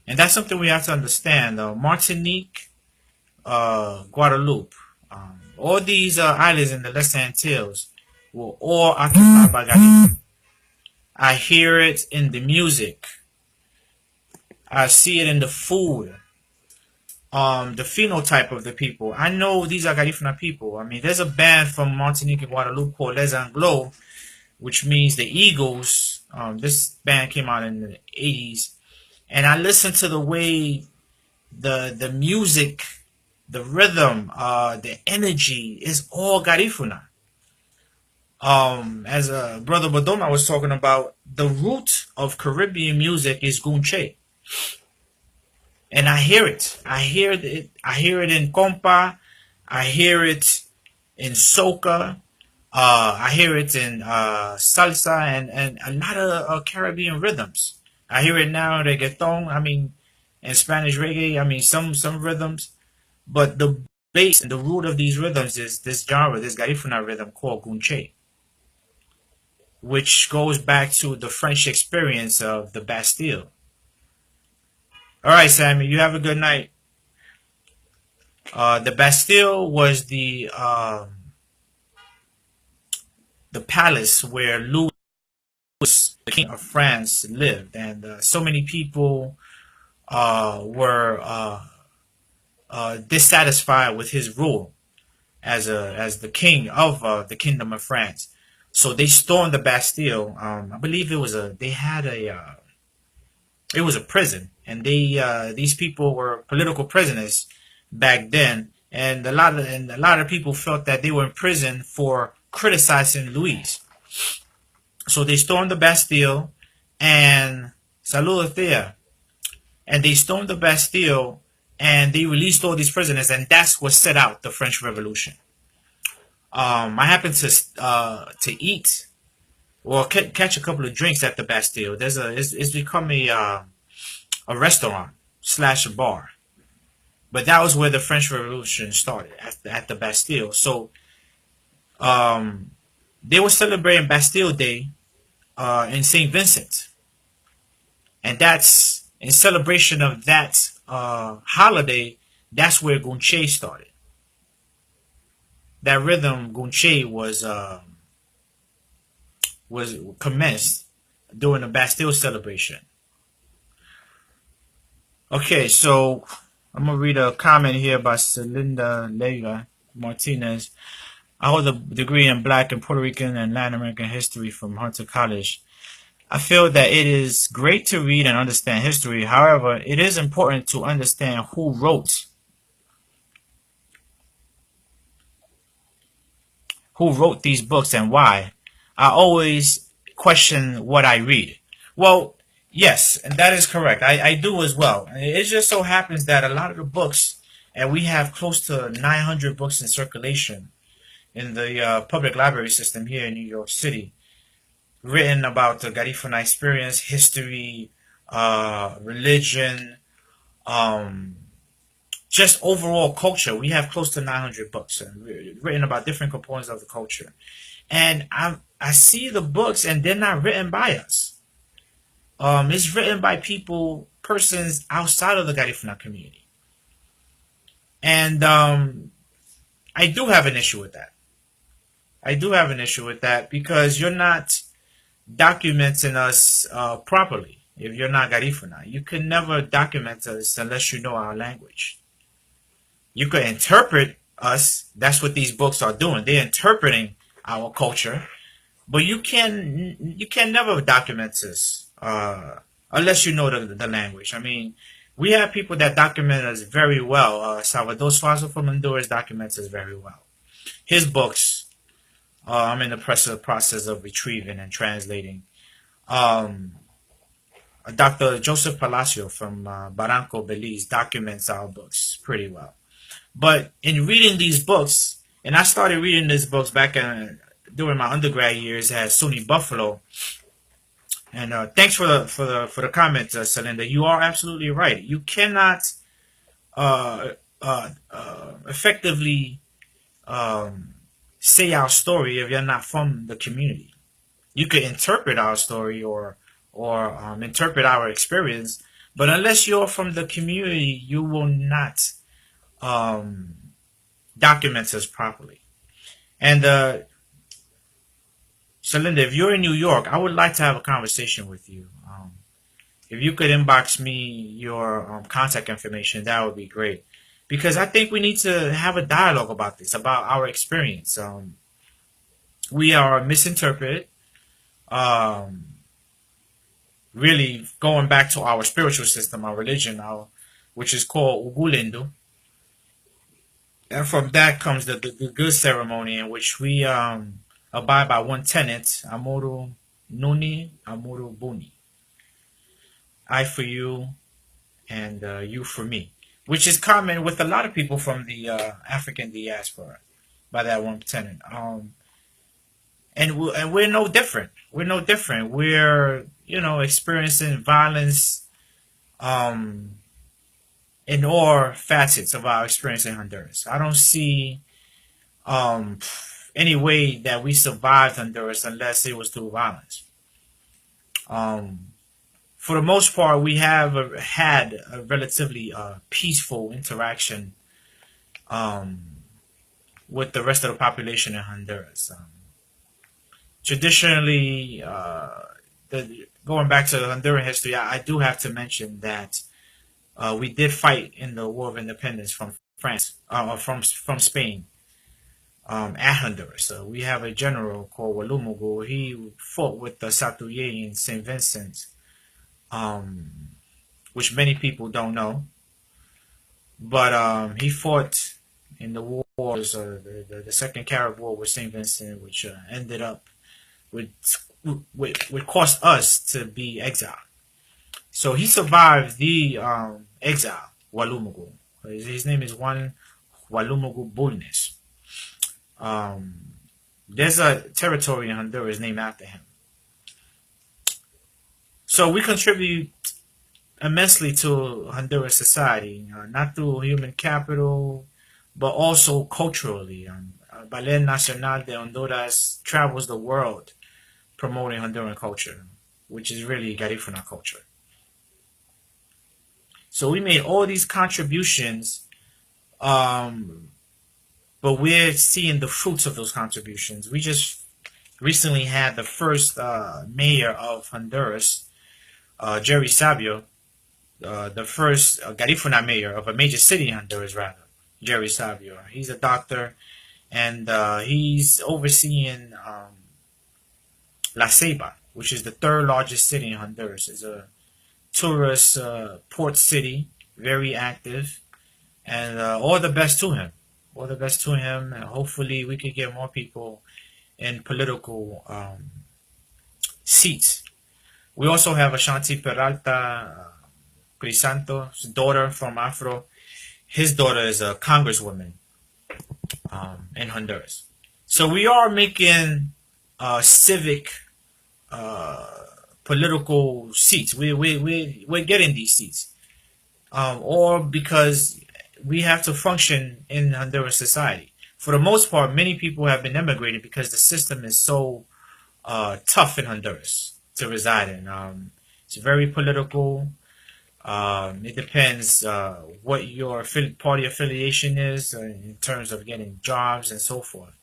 Speaker 1: And that's something we have to understand. Martinique, Guadeloupe, all these islands in the Lesser Antilles were all occupied by Garifuna. I hear it in the music. I see it in the food. The phenotype of the people. I know these are Garifuna people. I mean, there's a band from Martinique and Guadeloupe called Les Anglos, which means the Eagles. This band came out in the 80s. And I listened to the way the music, the rhythm, the energy is all Garifuna. As Brother Bodoma was talking about, the root of Caribbean music is Gunche. And I hear it. I hear it in compa. I hear it in soca. I hear it in salsa and a lot of Caribbean rhythms. I hear it now in reggaeton. I mean, in Spanish reggae. I mean, some rhythms. But the base and the root of these rhythms is this genre, this Garifuna rhythm called Gunche, which goes back to the French experience of the Bastille. All right, Sammy, you have a good night. The Bastille was the palace where Louis, the King of France, lived, and so many people were dissatisfied with his rule as the king of the Kingdom of France. So they stormed the Bastille. I believe it was a prison, and these people were political prisoners back then, and a lot of people felt that they were in prison for criticizing Louis. So they stormed the Bastille, and salud there, and they stormed the Bastille, and they released all these prisoners, and that's what set out the French Revolution. I happened to eat or catch a couple of drinks at the Bastille. It's become a restaurant / a bar, but that was where the French Revolution started, at the Bastille. So they were celebrating Bastille Day in St. Vincent. And that's in celebration of that holiday, that's where Gunche started. That rhythm Gunche was commenced during the Bastille celebration. Okay, so I'm gonna read a comment here by Celinda Lega Martinez. I hold a degree in Black and Puerto Rican and Latin American history from Hunter College. I feel that it is great to read and understand history. However, it is important to understand who wrote these books and why. I always question what I read. Well, yes, and that is correct. I do as well. It just so happens that a lot of the books, and we have close to 900 books in circulation in the public library system here in New York City, written about the Garifuna experience, history, religion, um, just overall culture. We have close to 900 books written about different components of the culture. And I see the books, and they're not written by us. It's written by persons outside of the Garifuna community. And I do have an issue with that. I do have an issue with that because you're not documenting us properly. If you're not Garifuna, you can never document us unless you know our language. You could interpret us. That's what these books are doing. They're interpreting our culture, but you can never document us unless you know the language. I mean, we have people that document us very well. Salvador Suazo from Honduras documents us very well. His books, I'm in the process of retrieving and translating. Um, Dr. Joseph Palacio from Barranco, Belize, documents our books pretty well. But in reading these books, and I started reading these books back during my undergrad years at SUNY Buffalo. And thanks for the comment, Celinda. You are absolutely right. You cannot effectively say our story if you're not from the community. You could interpret our story or interpret our experience, but unless you're from the community, you will not um, document us properly. And Celinda, if you're in New York, I would like to have a conversation with you. If you could inbox me your contact information, that would be great. Because I think we need to have a dialogue about this, about our experience. We are misinterpreted. Um, really going back to our spiritual system, our religion, which is called Ugulendu. And from that comes the good ceremony in which we abide by one tenet, Amuru Nuni, Amuru Buni. I for you and you for me, which is common with a lot of people from the African diaspora by that one tenet. And we're no different. We're no different. We're experiencing violence um, in all facets of our experience in Honduras. I don't see um, any way that we survived Honduras unless it was through violence. Um, for the most part, we have had a relatively peaceful interaction um, with the rest of the population in Honduras. Traditionally, going back to Honduran history, I do have to mention that we did fight in the War of Independence from France, from Spain, at Honduras. So we have a general called Walumugu. He fought with the Satuye in St. Vincent, um, which many people don't know. But he fought in the wars, the Second Carib War with St. Vincent, which ended up would would cost us to be exiled. So he survived the exile, Walumugu. His name is Juan Walumugu Bulnes. Um, there's a territory in Honduras named after him. So we contribute immensely to Honduras society, not through human capital, but also culturally. Ballet Nacional de Honduras travels the world promoting Honduran culture, which is really Garifuna culture. So we made all these contributions, but we're seeing the fruits of those contributions. We just recently had the first mayor of Honduras, Jerry Sabio, the first Garifuna mayor of a major city in Honduras, rather, Jerry Sabio. He's a doctor, and he's overseeing La Ceiba, which is the third largest city in Honduras. It's a tourist port city, very active, and all the best to him. All the best to him, and hopefully we could get more people in political seats. We also have Ashanti Peralta Crisanto's daughter from Afro. His daughter is a congresswoman in Honduras. So we are making civic political seats. We're getting these seats. Or because we have to function in Honduran society. For the most part, many people have been immigrating because the system is so tough in Honduras to reside in. It's very political. It depends what your party affiliation is in terms of getting jobs and so forth.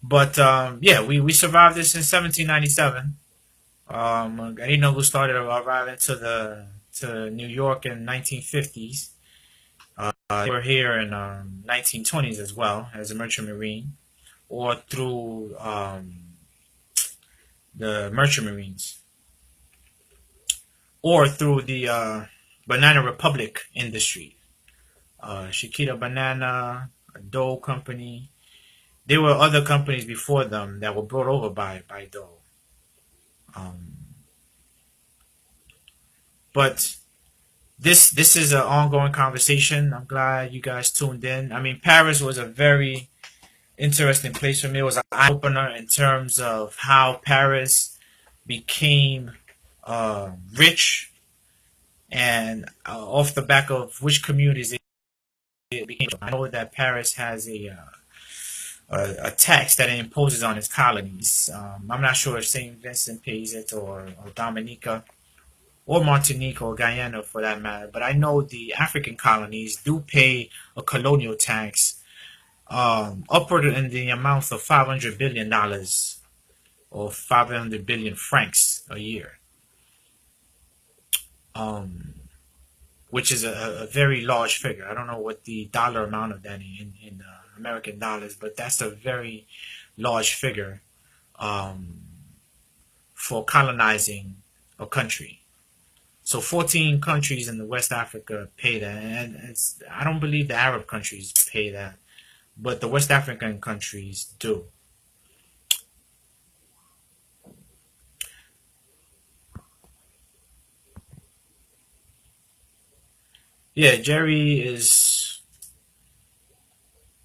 Speaker 1: But yeah, we survived this in 1797. Garinagu started arriving to New York in 1950s. They were here in 1920s as well as a merchant marine, or through the merchant marines, or through the Banana Republic industry. Chiquita Banana, a Dole company. There were other companies before them that were brought over by Dole. But this is an ongoing conversation. I'm glad you guys tuned in. I mean, Paris was a very interesting place for me. It was an eye-opener in terms of how Paris became rich, and off the back of which communities it became. I know that Paris has a tax that it imposes on its colonies. I'm not sure if St. Vincent pays it, or Dominica, or Martinique, or Guyana for that matter. But I know the African colonies do pay a colonial tax upward in the amount of $500 billion or 500 billion francs a year, which is a very large figure. I don't know what the dollar amount of that in American dollars, but that's a very large figure for colonizing a country. So 14 countries in the West Africa pay that, and I don't believe the Arab countries pay that, but the West African countries do. Yeah, Jerry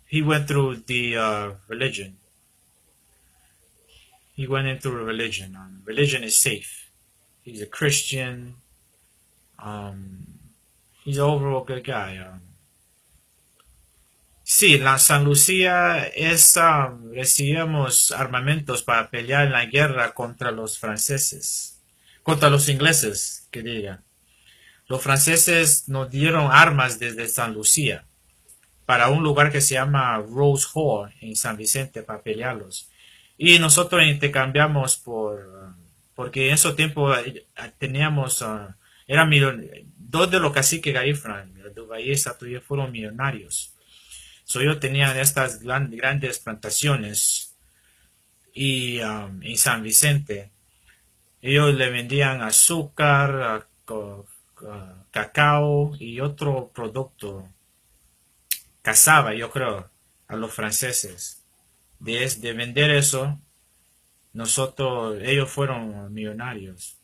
Speaker 1: he went through the religion. He went into a religion. Religion is safe. He's a Christian. He's an overall good guy. Sí, la San Lucía es, recibimos armamentos para pelear en la guerra contra los franceses, contra los ingleses, que diga. Los franceses nos dieron armas desde San Lucía para un lugar que se llama Rose Hall en San Vicente para pelearlos. Y nosotros intercambiamos porque en ese tiempo teníamos, dos de los caciques Gaifran, de Ballesta, fueron millonarios. So ellos tenían estas grandes plantaciones y en San Vicente ellos le vendían azúcar, cacao y otro producto, cazaba, yo creo, a los franceses. De vender eso, ellos fueron millonarios.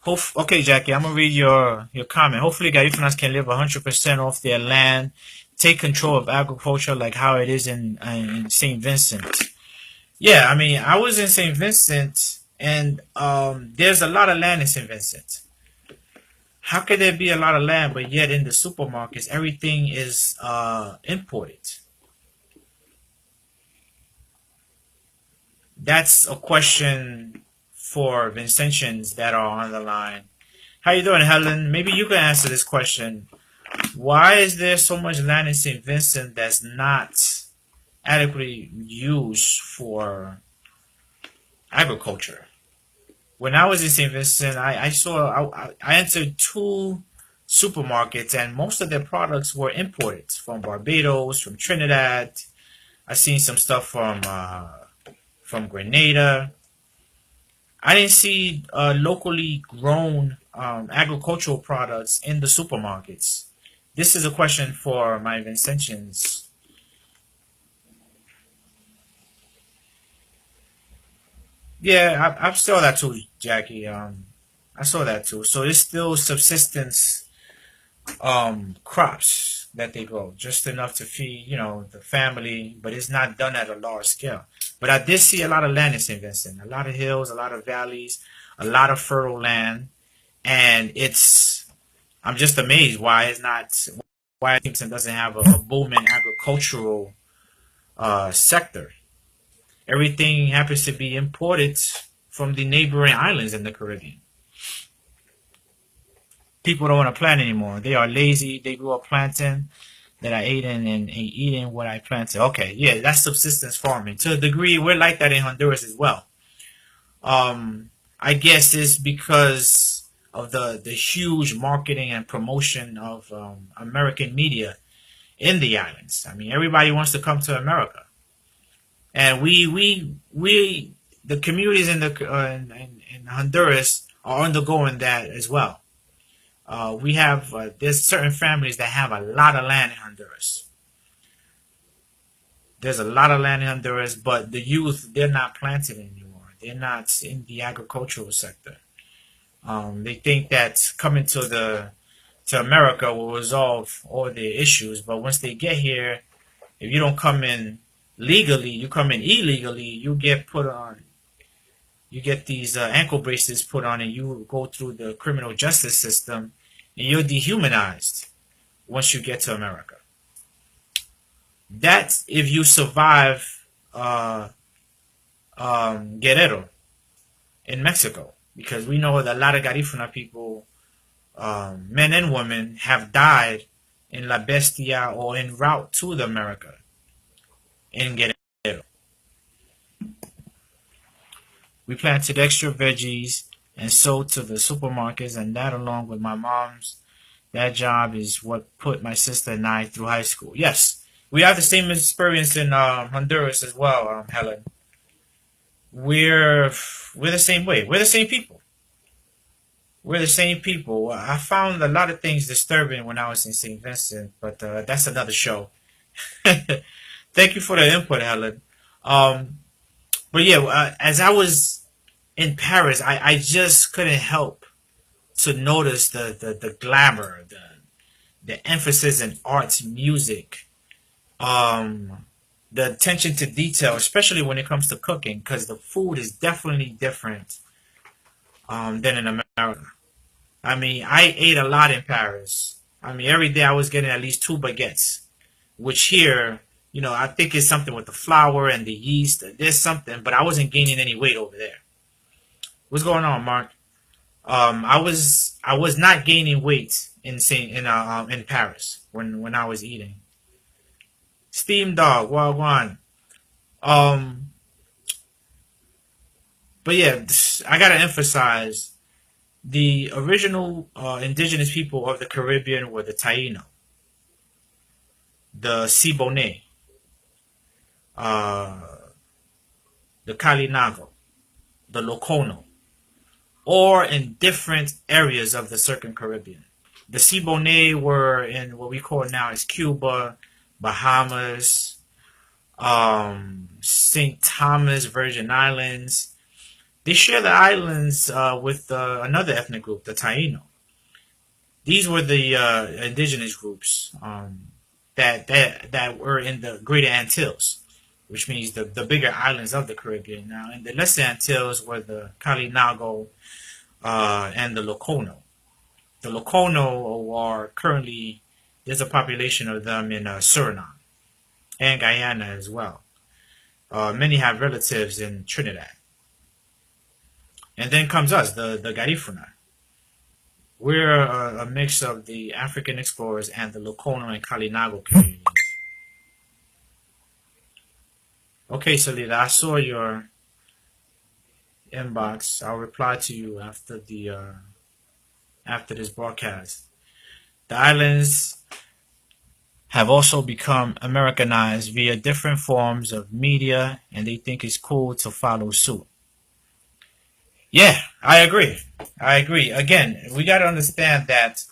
Speaker 1: Okay, Jackie, I'm going to read your comment. Hopefully, Garifunas can live 100% off their land, take control of agriculture like how it is in St. Vincent. Yeah, I mean, I was in St. Vincent, and there's a lot of land in St. Vincent. How could there be a lot of land, but yet in the supermarkets everything is imported? That's a question for Vincentians that are on the line. How you doing, Helen? Maybe you can answer this question. Why is there so much land in St. Vincent that's not adequately used for agriculture? When I was in St. Vincent, I entered two supermarkets, and most of their products were imported from Barbados, from Trinidad. I seen some stuff from Grenada. I didn't see locally grown agricultural products in the supermarkets. This is a question for my Vincentians. Yeah, I saw that too, Jackie. I saw that too. So it's still subsistence crops that they grow, just enough to feed, the family, but it's not done at a large scale. But I did see a lot of land in St. Vincent, a lot of hills, a lot of valleys, a lot of fertile land, and I'm just amazed why Kingston doesn't have a booming agricultural sector. Everything happens to be imported from the neighboring islands in the Caribbean. People don't want to plant anymore. They are lazy. They grew up planting that I ate in and eating what I planted. Okay, yeah, that's subsistence farming. To a degree, we're like that in Honduras as well. I guess it's because of the huge marketing and promotion of American media in the islands. I mean, everybody wants to come to America, and the communities in Honduras are undergoing that as well. There's certain families that have a lot of land in Honduras. There's a lot of land in Honduras, but the youth, they're not planted anymore. They're not in the agricultural sector. They think that coming to America will resolve all their issues, but once they get here, if you don't come in legally, you come in illegally, you get these ankle bracelets put on, and you go through the criminal justice system, and you're dehumanized once you get to America. That's if you survive Guerrero in Mexico, because we know that a lot of Garifuna people, men and women, have died in La Bestia or en route to the America in Guerrero. We planted extra veggies and sold to the supermarkets, and that, along with my mom's, that job is what put my sister and I through high school. Yes, we have the same experience in Honduras as well, Helen. We're the same way. We're the same people. We're the same people. I found a lot of things disturbing when I was in St. Vincent, but that's another show. Thank you for the input, Helen. Um, but yeah, as I was in Paris, I just couldn't help to notice the glamour, the emphasis in arts, music, um, the attention to detail, especially when it comes to cooking, because the food is definitely different than in America. I mean, I ate a lot in Paris. I mean, every day I was getting at least two baguettes, which here, I think it's something with the flour and the yeast. There's something, but I wasn't gaining any weight over there. What's going on, Mark? I was not gaining weight in Paris when I was eating. Steam dog, wagwan. Um, but yeah, I gotta emphasize the original indigenous people of the Caribbean were the Taino, the Siboney, uh, the Kalinago, the Locono, or in different areas of the Circum Caribbean. The Siboney were in what we call now as Cuba, Bahamas, St. Thomas, Virgin Islands. They share the islands with another ethnic group, the Taino. These were the indigenous groups that were in the Greater Antilles, which means the bigger islands of the Caribbean. Now, in the Lesser Antilles were the Kalinago and the Locono. The Locono are currently, there's a population of them in Suriname and Guyana as well. Many have relatives in Trinidad. And then comes us, the Garifuna. We're a mix of the African explorers and the Locono and Garinagu communities. Okay, Salida, I saw your inbox. I'll reply to you after this broadcast. The islands have also become Americanized via different forms of media, and they think it's cool to follow suit. Yeah, I agree. I agree. Again, we got to understand that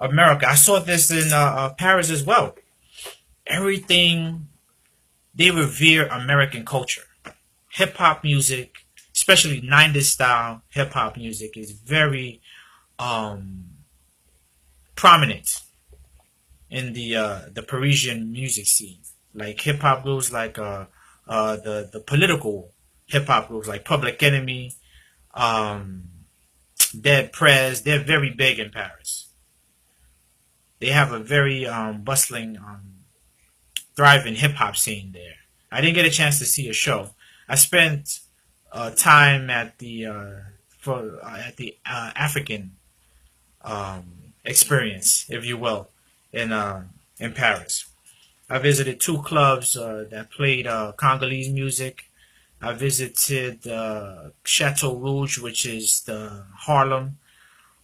Speaker 1: America, I saw this in Paris as well. Everything, they revere American culture. Hip hop music, especially 90s style hip hop music, is very um, prominent in the Parisian music scene. Like hip hop groups, like the political hip hop groups, like Public Enemy, um, Dead Prez. They're very big in Paris. They have a very bustling, thriving hip hop scene there. I didn't get a chance to see a show. I spent time at the African um, experience, if you will, in Paris. I visited two clubs that played Congolese music. I visited Chateau Rouge, which is the Harlem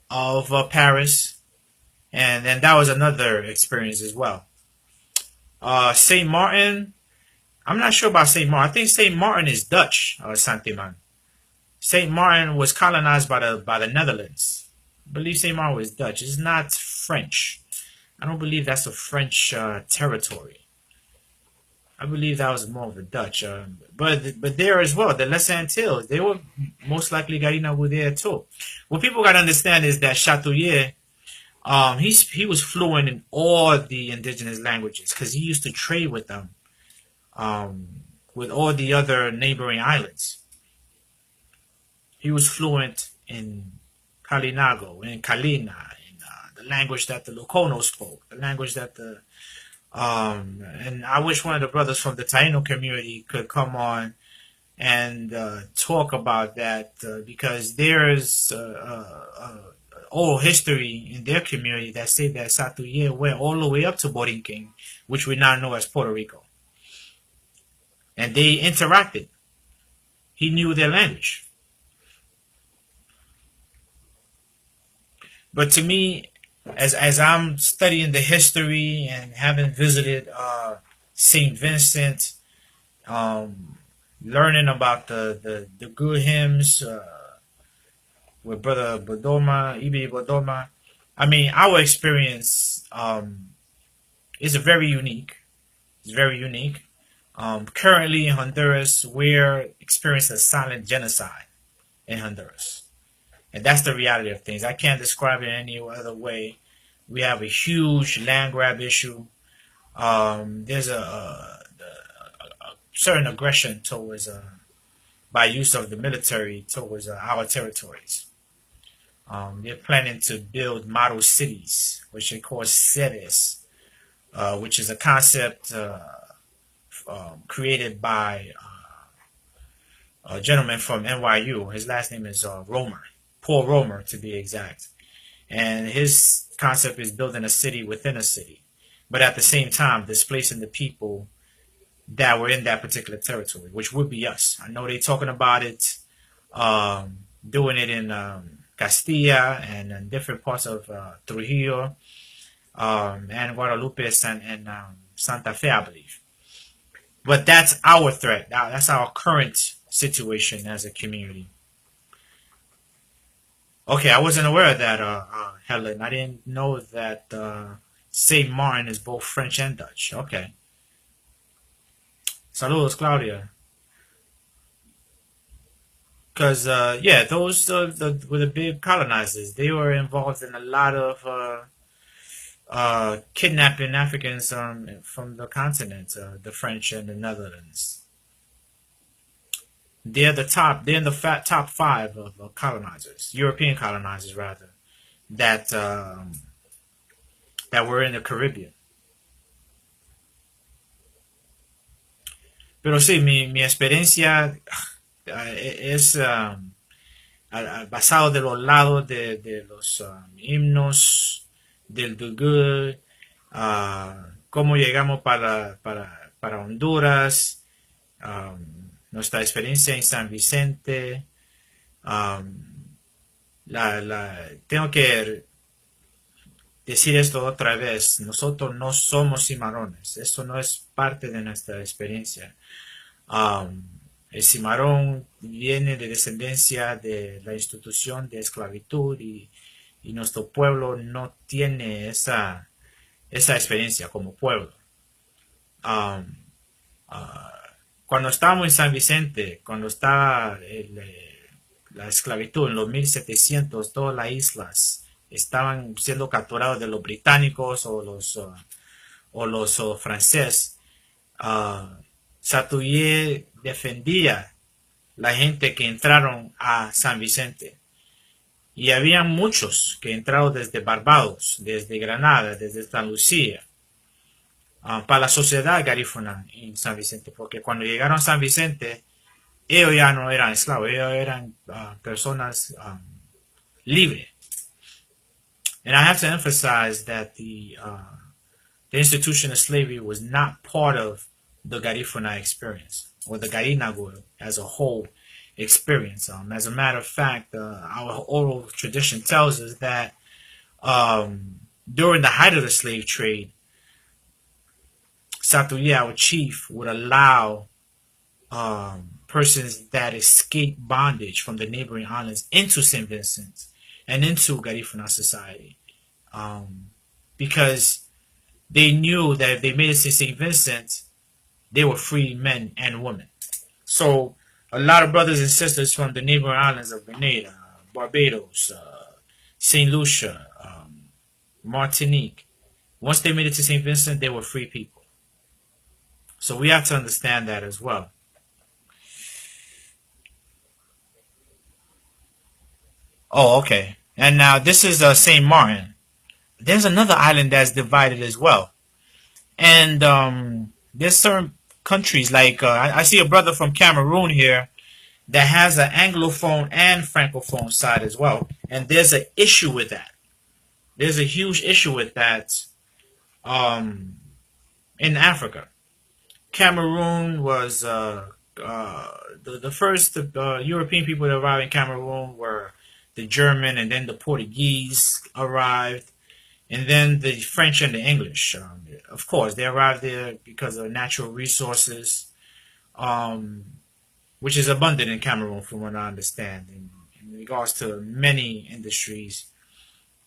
Speaker 1: of Paris, and then that was another experience as well. Saint Martin, I'm not sure about Saint Martin. I think Saint Martin is Dutch, Santiman. Saint Martin was colonized by the Netherlands. I believe Saint Martin was Dutch. It's not French. I don't believe that's a French territory. I believe that was more of a Dutch. But there as well, the Les Antilles, they were most likely Garinagu there too. What people got to understand is that Chatouillet, he was fluent in all the indigenous languages because he used to trade with them, with all the other neighboring islands. He was fluent in Kalinago, in Kalina, in the language that the Locono spoke, the language that and I wish one of the brothers from the Taino community could come on and talk about that because there's old history in their community that say that Satuye went all the way up to Borinquen, which we now know as Puerto Rico. And they interacted. He knew their language. But to me, as I'm studying the history and having visited St. Vincent, learning about the good hymns with Brother Bodoma, Ibi Bodoma, I mean, our experience is very unique. It's very unique. Currently in Honduras, we're experiencing a silent genocide in Honduras. And that's the reality of things. I can't describe it any other way. We have a huge land grab issue. There's a certain aggression towards, by use of the military towards our territories. They're planning to build model cities, which they call cities, which is a concept created by a gentleman from NYU. His last name is Romer. Paul Romer, to be exact. And his concept is building a city within a city, but at the same time displacing the people that were in that particular territory, which would be us. I know they're talking about it, doing it in Castilla and in different parts of Trujillo and Guadalupe and Santa Fe, I believe. But that's our threat. That's our current situation as a community. Okay, I wasn't aware of that, Helen. I didn't know that Saint Martin is both French and Dutch. Okay. Saludos, Claudia. Because, yeah, those were the big colonizers. They were involved in a lot of kidnapping Africans from the continent, the French and the Netherlands. They're in the top five of colonizers, European colonizers rather. that that were in the Caribbean. Pero sí, mi experiencia es basado de los lados de los himnos, del Dugu, cómo llegamos para Honduras, nuestra experiencia en San Vicente. um, Tengo que decir esto otra vez, nosotros no somos cimarrones, eso no es parte de nuestra experiencia. Um, el cimarrón viene de descendencia de la institución de esclavitud y nuestro pueblo no tiene esa experiencia como pueblo. Um, uh, Cuando estábamos en San Vicente, cuando estaba la esclavitud en los 1700, todas las islas estaban siendo capturados de los británicos o los franceses. Satuye defendía la gente que entraron a San Vicente. Y había muchos que entraron desde Barbados, desde Granada, desde San Lucía, para la sociedad garífuna en San Vicente. Porque cuando llegaron a San Vicente, ellos ya no eran esclavos, ellos eran personas libres. And I have to emphasize that the institution of slavery was not part of the Garifuna experience or the Garinagu as a whole experience. As a matter of fact, our oral tradition tells us that during the height of the slave trade, Satuye, our chief, would allow persons that escaped bondage from the neighboring islands into St. Vincent and into Garifuna society, because they knew that if they made it to St. Vincent, they were free men and women. So a lot of brothers and sisters from the neighboring islands of Grenada, Barbados, St. Lucia, Martinique, once they made it to St. Vincent, they were free people. So we have to understand that as well. Oh, okay. And now this is St. Martin. There's another island that's divided as well. And there's certain countries like I see a brother from Cameroon here that has an Anglophone and Francophone side as well. And there's an issue with that. There's a huge issue with that in Africa. Cameroon was the first European people that arrived in Cameroon were the German, and then the Portuguese arrived, and then the French and the English. Of course, they arrived there because of natural resources, which is abundant in Cameroon, from what I understand, in regards to many industries.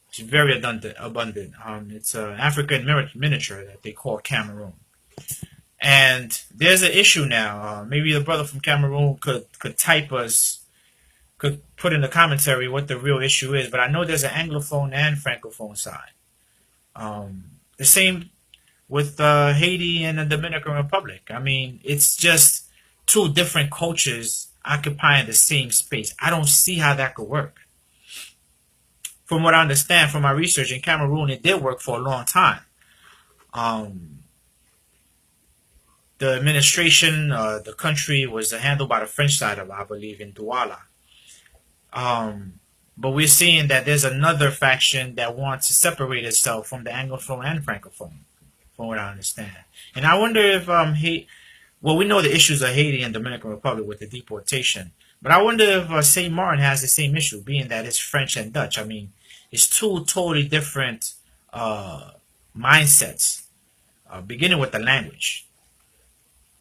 Speaker 1: It's very abundant. It's an African miniature that they call Cameroon. And there's an issue now. Maybe the brother from Cameroon could type us, could put in the commentary what the real issue is. But I know there's an Anglophone and Francophone side. The same with Haiti and the Dominican Republic. I mean, it's just two different cultures occupying the same space. I don't see how that could work. From what I understand from my research in Cameroon, it did work for a long time. The administration, the country was handled by the French side of, I believe, in Douala. But we're seeing that there's another faction that wants to separate itself from the Anglophone and Francophone, from what I understand. And I wonder if well, we know the issues of Haiti and Dominican Republic with the deportation, but I wonder if St. Martin has the same issue, being that it's French and Dutch. I mean, it's two totally different mindsets, beginning with the language.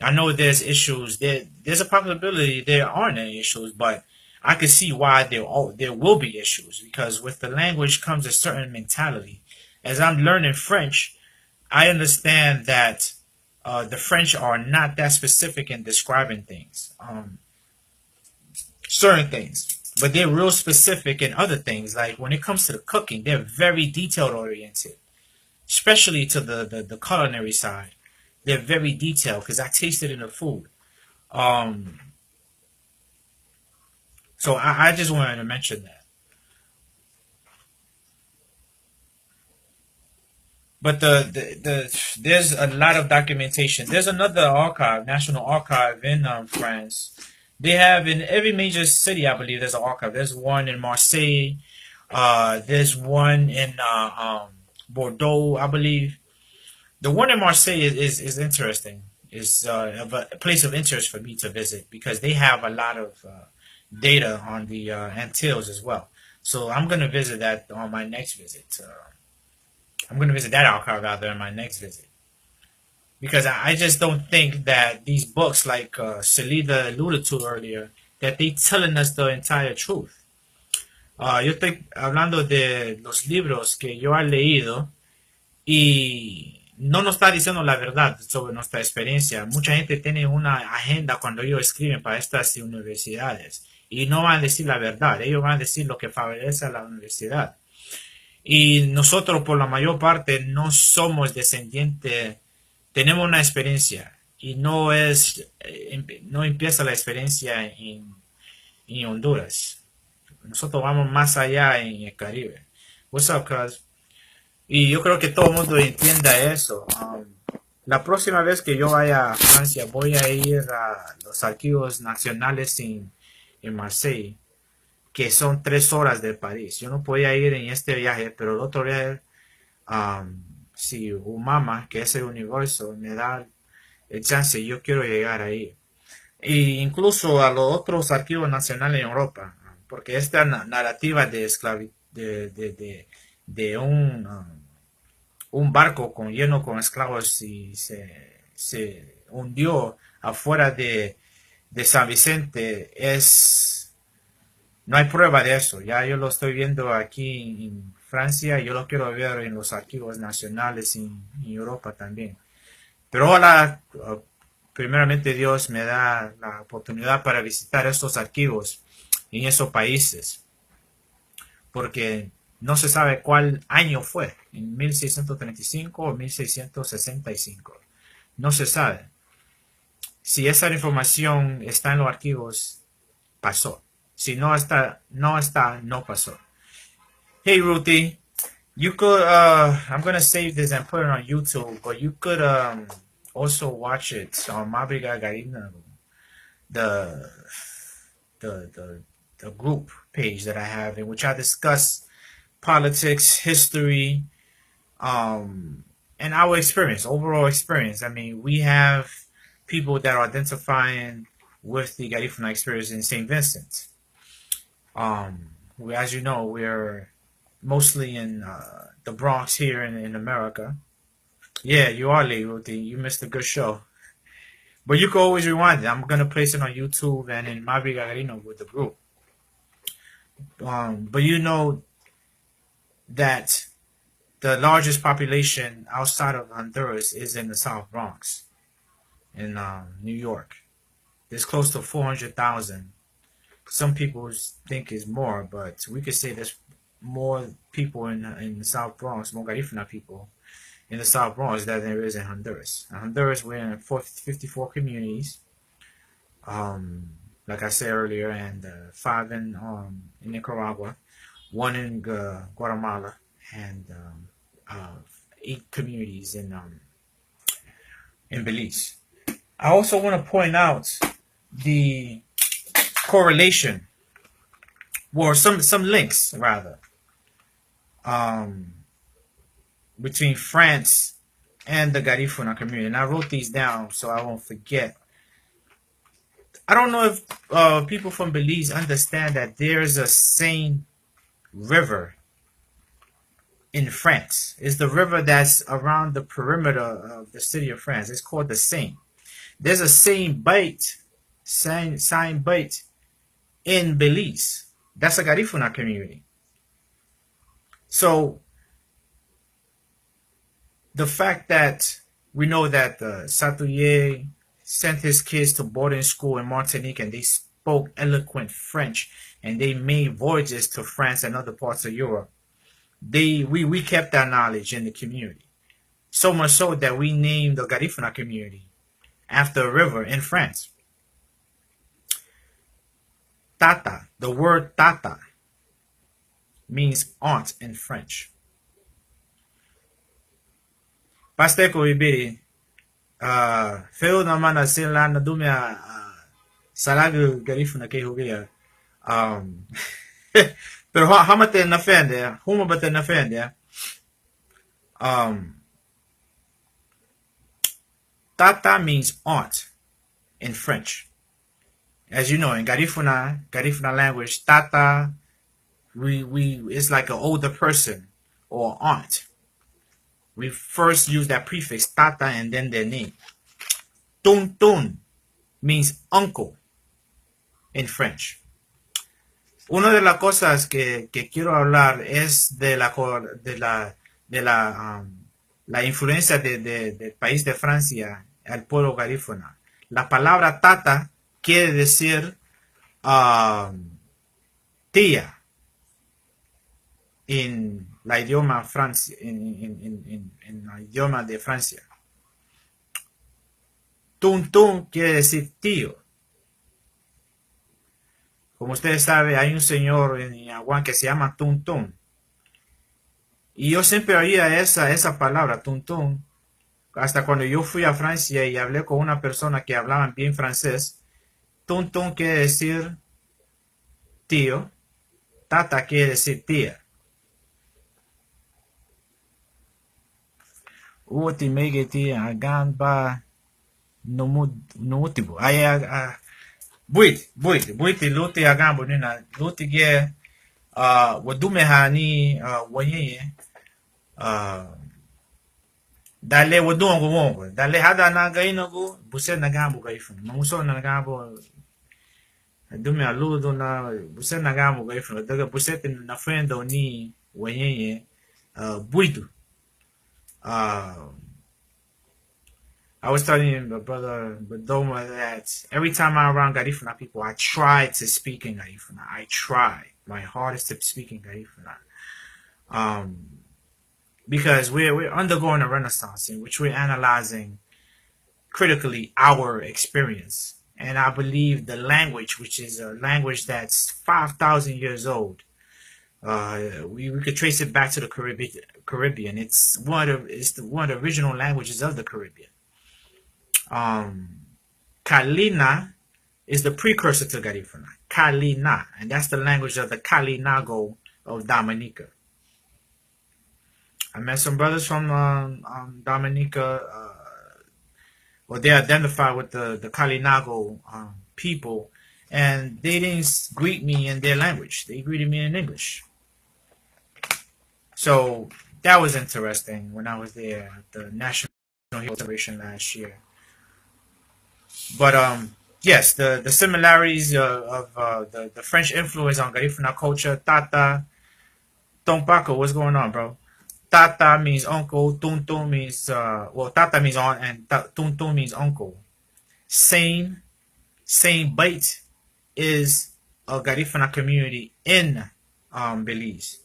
Speaker 1: I know there's issues. There's a possibility there aren't any issues, but I can see why there will be issues, because with the language comes a certain mentality. As I'm learning French, I understand that the French are not that specific in describing things, certain things, but they're real specific in other things. Like when it comes to the cooking, they're very detailed oriented, especially to the culinary side. They're very detailed because I tasted in the food. So I just wanted to mention that. But there's a lot of documentation. There's another archive, National Archive in France. They have in every major city, I believe, there's an archive. There's one in Marseille. There's one in Bordeaux, I believe. The one in Marseille is interesting. Is a place of interest for me to visit because they have a lot of data on the Antilles as well. So I'm gonna visit that on my next visit. I'm gonna visit that archive out there in my next visit because I just don't think that these books, like Salida alluded to earlier, that they telling us the entire truth. Yo estoy hablando de los libros que yo he leído y no nos está diciendo la verdad sobre nuestra experiencia. Mucha gente tiene una agenda cuando ellos escriben para estas universidades y no van a decir la verdad, ellos van a decir lo que favorece a la universidad. Y nosotros por la mayor parte no somos descendientes, tenemos una experiencia y no empieza la experiencia en Honduras. Nosotros vamos más allá en el Caribe. What's up, cuz? Y yo creo que todo el mundo entienda eso. La próxima vez que yo vaya a Francia, voy a ir a los archivos nacionales en Marseille, que son 3 horas de París. Yo no podía ir en este viaje, pero el otro viaje, si Umama, que es el universo, me da el chance, yo quiero llegar ahí. E incluso a los otros archivos nacionales en Europa, porque esta narrativa de esclavitud, de un barco lleno con esclavos y se hundió afuera de San Vicente, no hay prueba de eso. Ya yo lo estoy viendo aquí en Francia, yo lo quiero ver en los archivos nacionales en Europa también. Pero ojalá, primeramente Dios me da la oportunidad para visitar estos archivos en esos países, porque no se sabe cuál año fue, en 1635 o 1665. No se sabe. Si esa información está en los archivos, pasó. Si no está, no pasó. Hey Ruthie, you could, I'm gonna save this and put it on YouTube, but you could also watch it on Mabriga, Garinagu, the, the group page that I have in which I discuss politics, history, and our experience, overall experience. I mean, we have people that are identifying with the Garifuna experience in St. Vincent. As you know, we're mostly in the Bronx here in America. Yeah, you are late, Ruthie. You missed a good show. But you can always rewind it. I'm going to place it on YouTube and in Mabriga Garino with the group. But you know that the largest population outside of Honduras is in the South Bronx in New York. There's close to 400,000. Some people think it's more, but we could say there's more people in the South Bronx, more Garifuna people in the South Bronx than there is in Honduras. In Honduras, we're in 54 communities, like I said earlier, and 5 in Nicaragua, 1 in Guatemala, and 8 communities in Belize. I also want to point out the correlation, or some links rather, between France and the Garifuna community. And I wrote these down so I won't forget. I don't know if people from Belize understand that there's a Seine river in France. It's the river that's around the perimeter of the city of France. It's called the Seine. There's a Seine Bight in Belize. That's a Garifuna community. So the fact that we know that Satouye sent his kids to boarding school in Martinique and they spoke eloquent French and they made voyages to France and other parts of Europe. We kept that knowledge in the community. So much so that we named the Garifuna community after a river in France. Tata, the word tata, means aunt in French. Pasteko ibiri. Feo na mana sila na dumia salagu garifuna ke hugia. Pero hamate na fende, huma bate na fende. Um, Tata means aunt in French. As you know, in Garifuna language, Tata, we it's like an older person or aunt. We first use that prefix Tata and then their name. Tun means uncle in French. Una de las cosas que quiero hablar es de la influencia del país de Francia al pueblo garífuna. La palabra tata quiere decir tía en la idioma Francia, en el idioma de Francia. Tun quiere decir tío. Como ustedes saben, hay un señor en Aguán que se llama Tun. Y yo siempre oía esa palabra, Tun. Hasta cuando yo fui a Francia y hablé con una persona que hablaba bien francés. Tun quiere decir tío. Tata quiere decir tía. Uoti mege tía agan ba numutibu. Buiti luti agan bonina. Luti ge wadume hani wanyenye. Dale wadungo wongo. Dale hada na gainagu. Buse na gambo gaifun. Mamuso na gambo. Dume aludo na buse na gambo gaifun. Daga buse na friendo ni wanyenye. Buitu. I was telling my brother Badoma that every time I'm around Garifuna people, I try to speak in Garifuna. I try my hardest to speak in Garifuna. Because we're undergoing a renaissance in which we're analyzing critically our experience. And I believe the language, which is a language that's 5,000 years old, we could trace it back to the Caribbean. It's one of the original languages of the Caribbean. Kalina is the precursor to Garifuna. Kalina, and that's the language of the Garinagu of Dominica. I met some brothers from Dominica. They identify with the Garinagu people, and they didn't greet me in their language. They greeted me in English. So that was interesting when I was there at the National Hero Celebration last year. But yes, the similarities of the French influence on Garifuna culture. Tata, Tonpaco, what's going on, bro? Tata means uncle. Tun means Tata means aunt, and Tun means uncle. Saint Bite is a Garifuna community in Belize.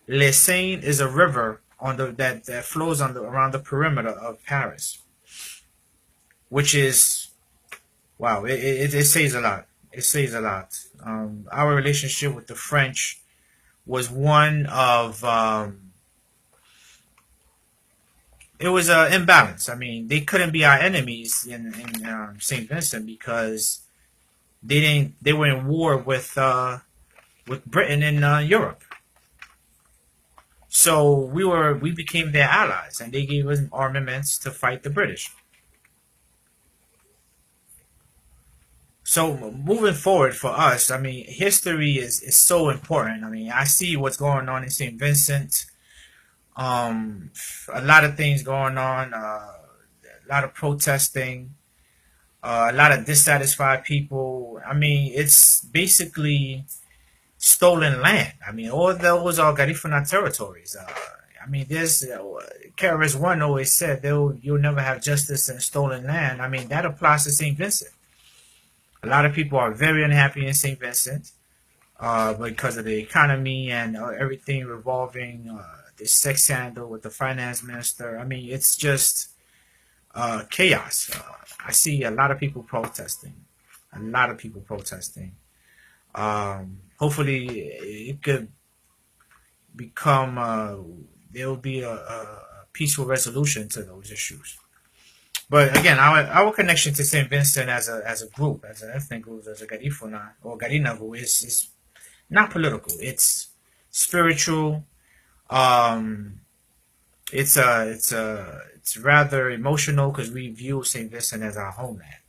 Speaker 1: Le Seine is a river that flows around the perimeter of Paris, which is wow. It says a lot. It says a lot. Our relationship with the French was one of it was an imbalance. I mean, they couldn't be our enemies in Saint Vincent because they were in war with Britain and Europe. So we became their allies, and they gave us armaments to fight the British. So moving forward for us, I mean, history is so important. I mean, I see what's going on in St. Vincent. A lot of things going on, a lot of protesting, a lot of dissatisfied people. I mean, it's basically stolen land. I mean, all those are Garifuna territories. I mean, there's KRS One always said you'll never have justice in stolen land. I mean, that applies to St. Vincent. A lot of people are very unhappy in St. Vincent because of the economy and everything revolving the sex scandal with the finance minister. I mean, it's just chaos. I see a lot of people protesting. A lot of people protesting. Hopefully, it could become. There will be a peaceful resolution to those issues. But again, our connection to St. Vincent as a group, as an ethnic group, as a Garifuna or Garinagu is not political. It's spiritual. Um, it's rather emotional because we view St. Vincent as our homeland.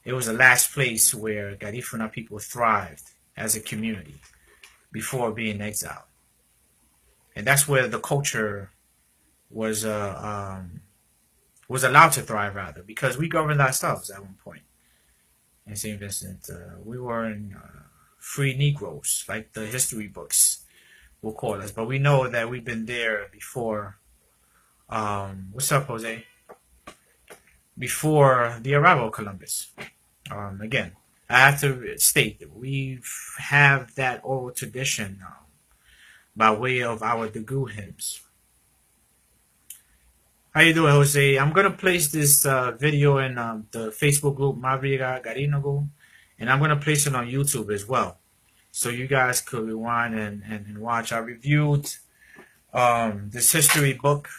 Speaker 1: It was the last place where Garifuna people thrived as a community before being exiled, and that's where the culture was allowed to thrive, rather, because we governed ourselves at one point in St. Vincent. We weren't free Negroes like the history books will call us, but we know that we've been there before. What's up, Jose? Before the arrival of Columbus. Again, I have to state that we have that oral tradition by way of our Degu hymns. How you doing, Jose? I'm gonna place this video in the Facebook group Mabriga Garinagu, and I'm gonna place it on YouTube as well, so you guys could rewind and watch. I reviewed this history book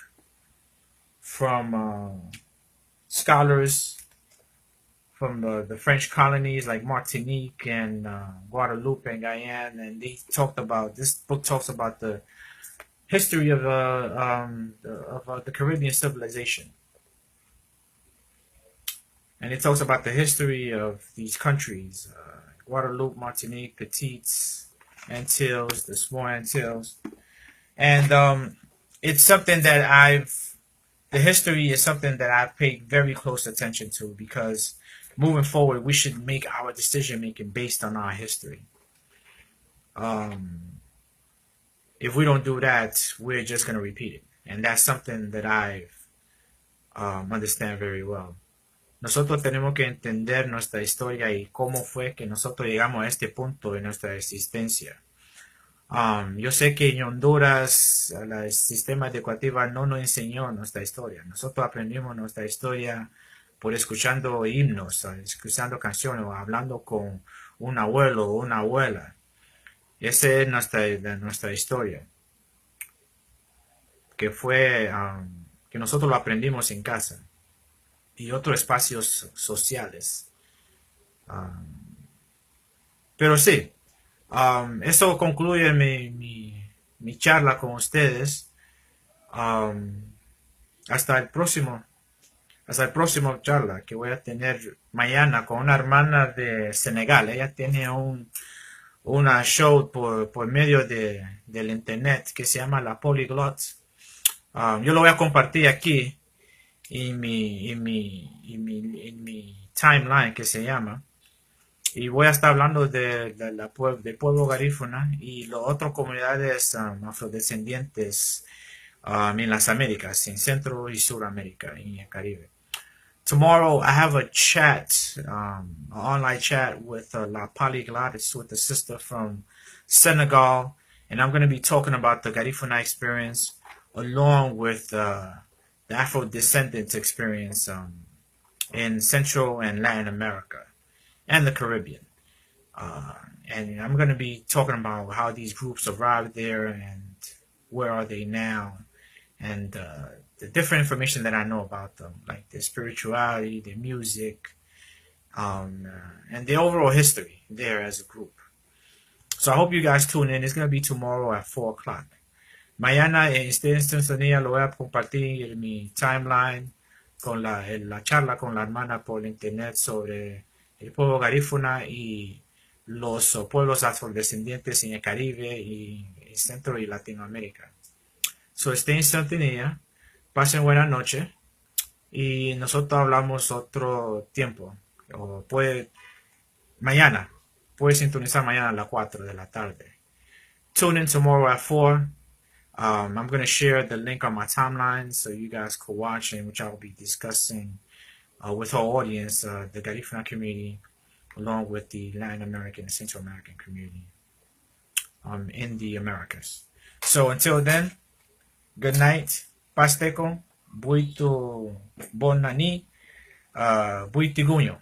Speaker 1: from scholars from the French colonies like Martinique and Guadeloupe and Guyane, and they talked about, this book talks about the history of the Caribbean civilization, and it talks about the history of these countries: Guadeloupe, Martinique, Petite Antilles, the small Antilles, and it's something that the history is something that I paid very close attention to, because moving forward, we should make our decision making based on our history. If we don't do that, we're just going to repeat it. And that's something that I understand very well. Nosotros tenemos que entender nuestra historia y cómo fue que nosotros llegamos a este punto de nuestra existencia. Yo sé que en Honduras el sistema educativo no nos enseñó nuestra historia. Nosotros aprendimos nuestra historia por escuchando himnos, escuchando canciones, o hablando con un abuelo o una abuela. Esa es nuestra historia, que fue que nosotros lo aprendimos en casa y otros espacios sociales. Pero sí, eso concluye mi charla con ustedes. Hasta el próximo charla que voy a tener mañana con una hermana de Senegal. Ella tiene una show por medio del internet que se llama La Polyglot. Yo lo voy a compartir aquí en mi timeline, que se llama, y voy a estar hablando del pueblo garífuna y las otras comunidades afrodescendientes en las Américas, en Centro y Suramérica y en el Caribe. Tomorrow I have a chat, an online chat with La Polyglot. It's with a sister from Senegal, and I'm going to be talking about the Garifuna experience along with the Afro-descendants experience in Central and Latin America and the Caribbean. And I'm going to be talking about how these groups arrived there and where are they now, and the different information that I know about them, like their spirituality, their music, and the overall history there as a group. So I hope you guys tune in. It's going to be tomorrow at 4 o'clock. Mañana en esta sintonía lo voy a compartir en mi timeline con la charla con la hermana por internet sobre el pueblo garífuna y los pueblos afrodescendientes en el Caribe y el Centro y Latinoamérica. So estén en sintonía. Pasen buena noche y nosotros hablamos otro tiempo. O mañana. Puede sintonizar mañana a las 4 de la tarde. Tune in tomorrow at 4. I'm going to share the link on my timeline so you guys can watch, and which I will be discussing with our audience, the Garifuna community, along with the Latin American and Central American community in the Americas. So until then, good night. Pasteko, buitu bonani, buitiguño.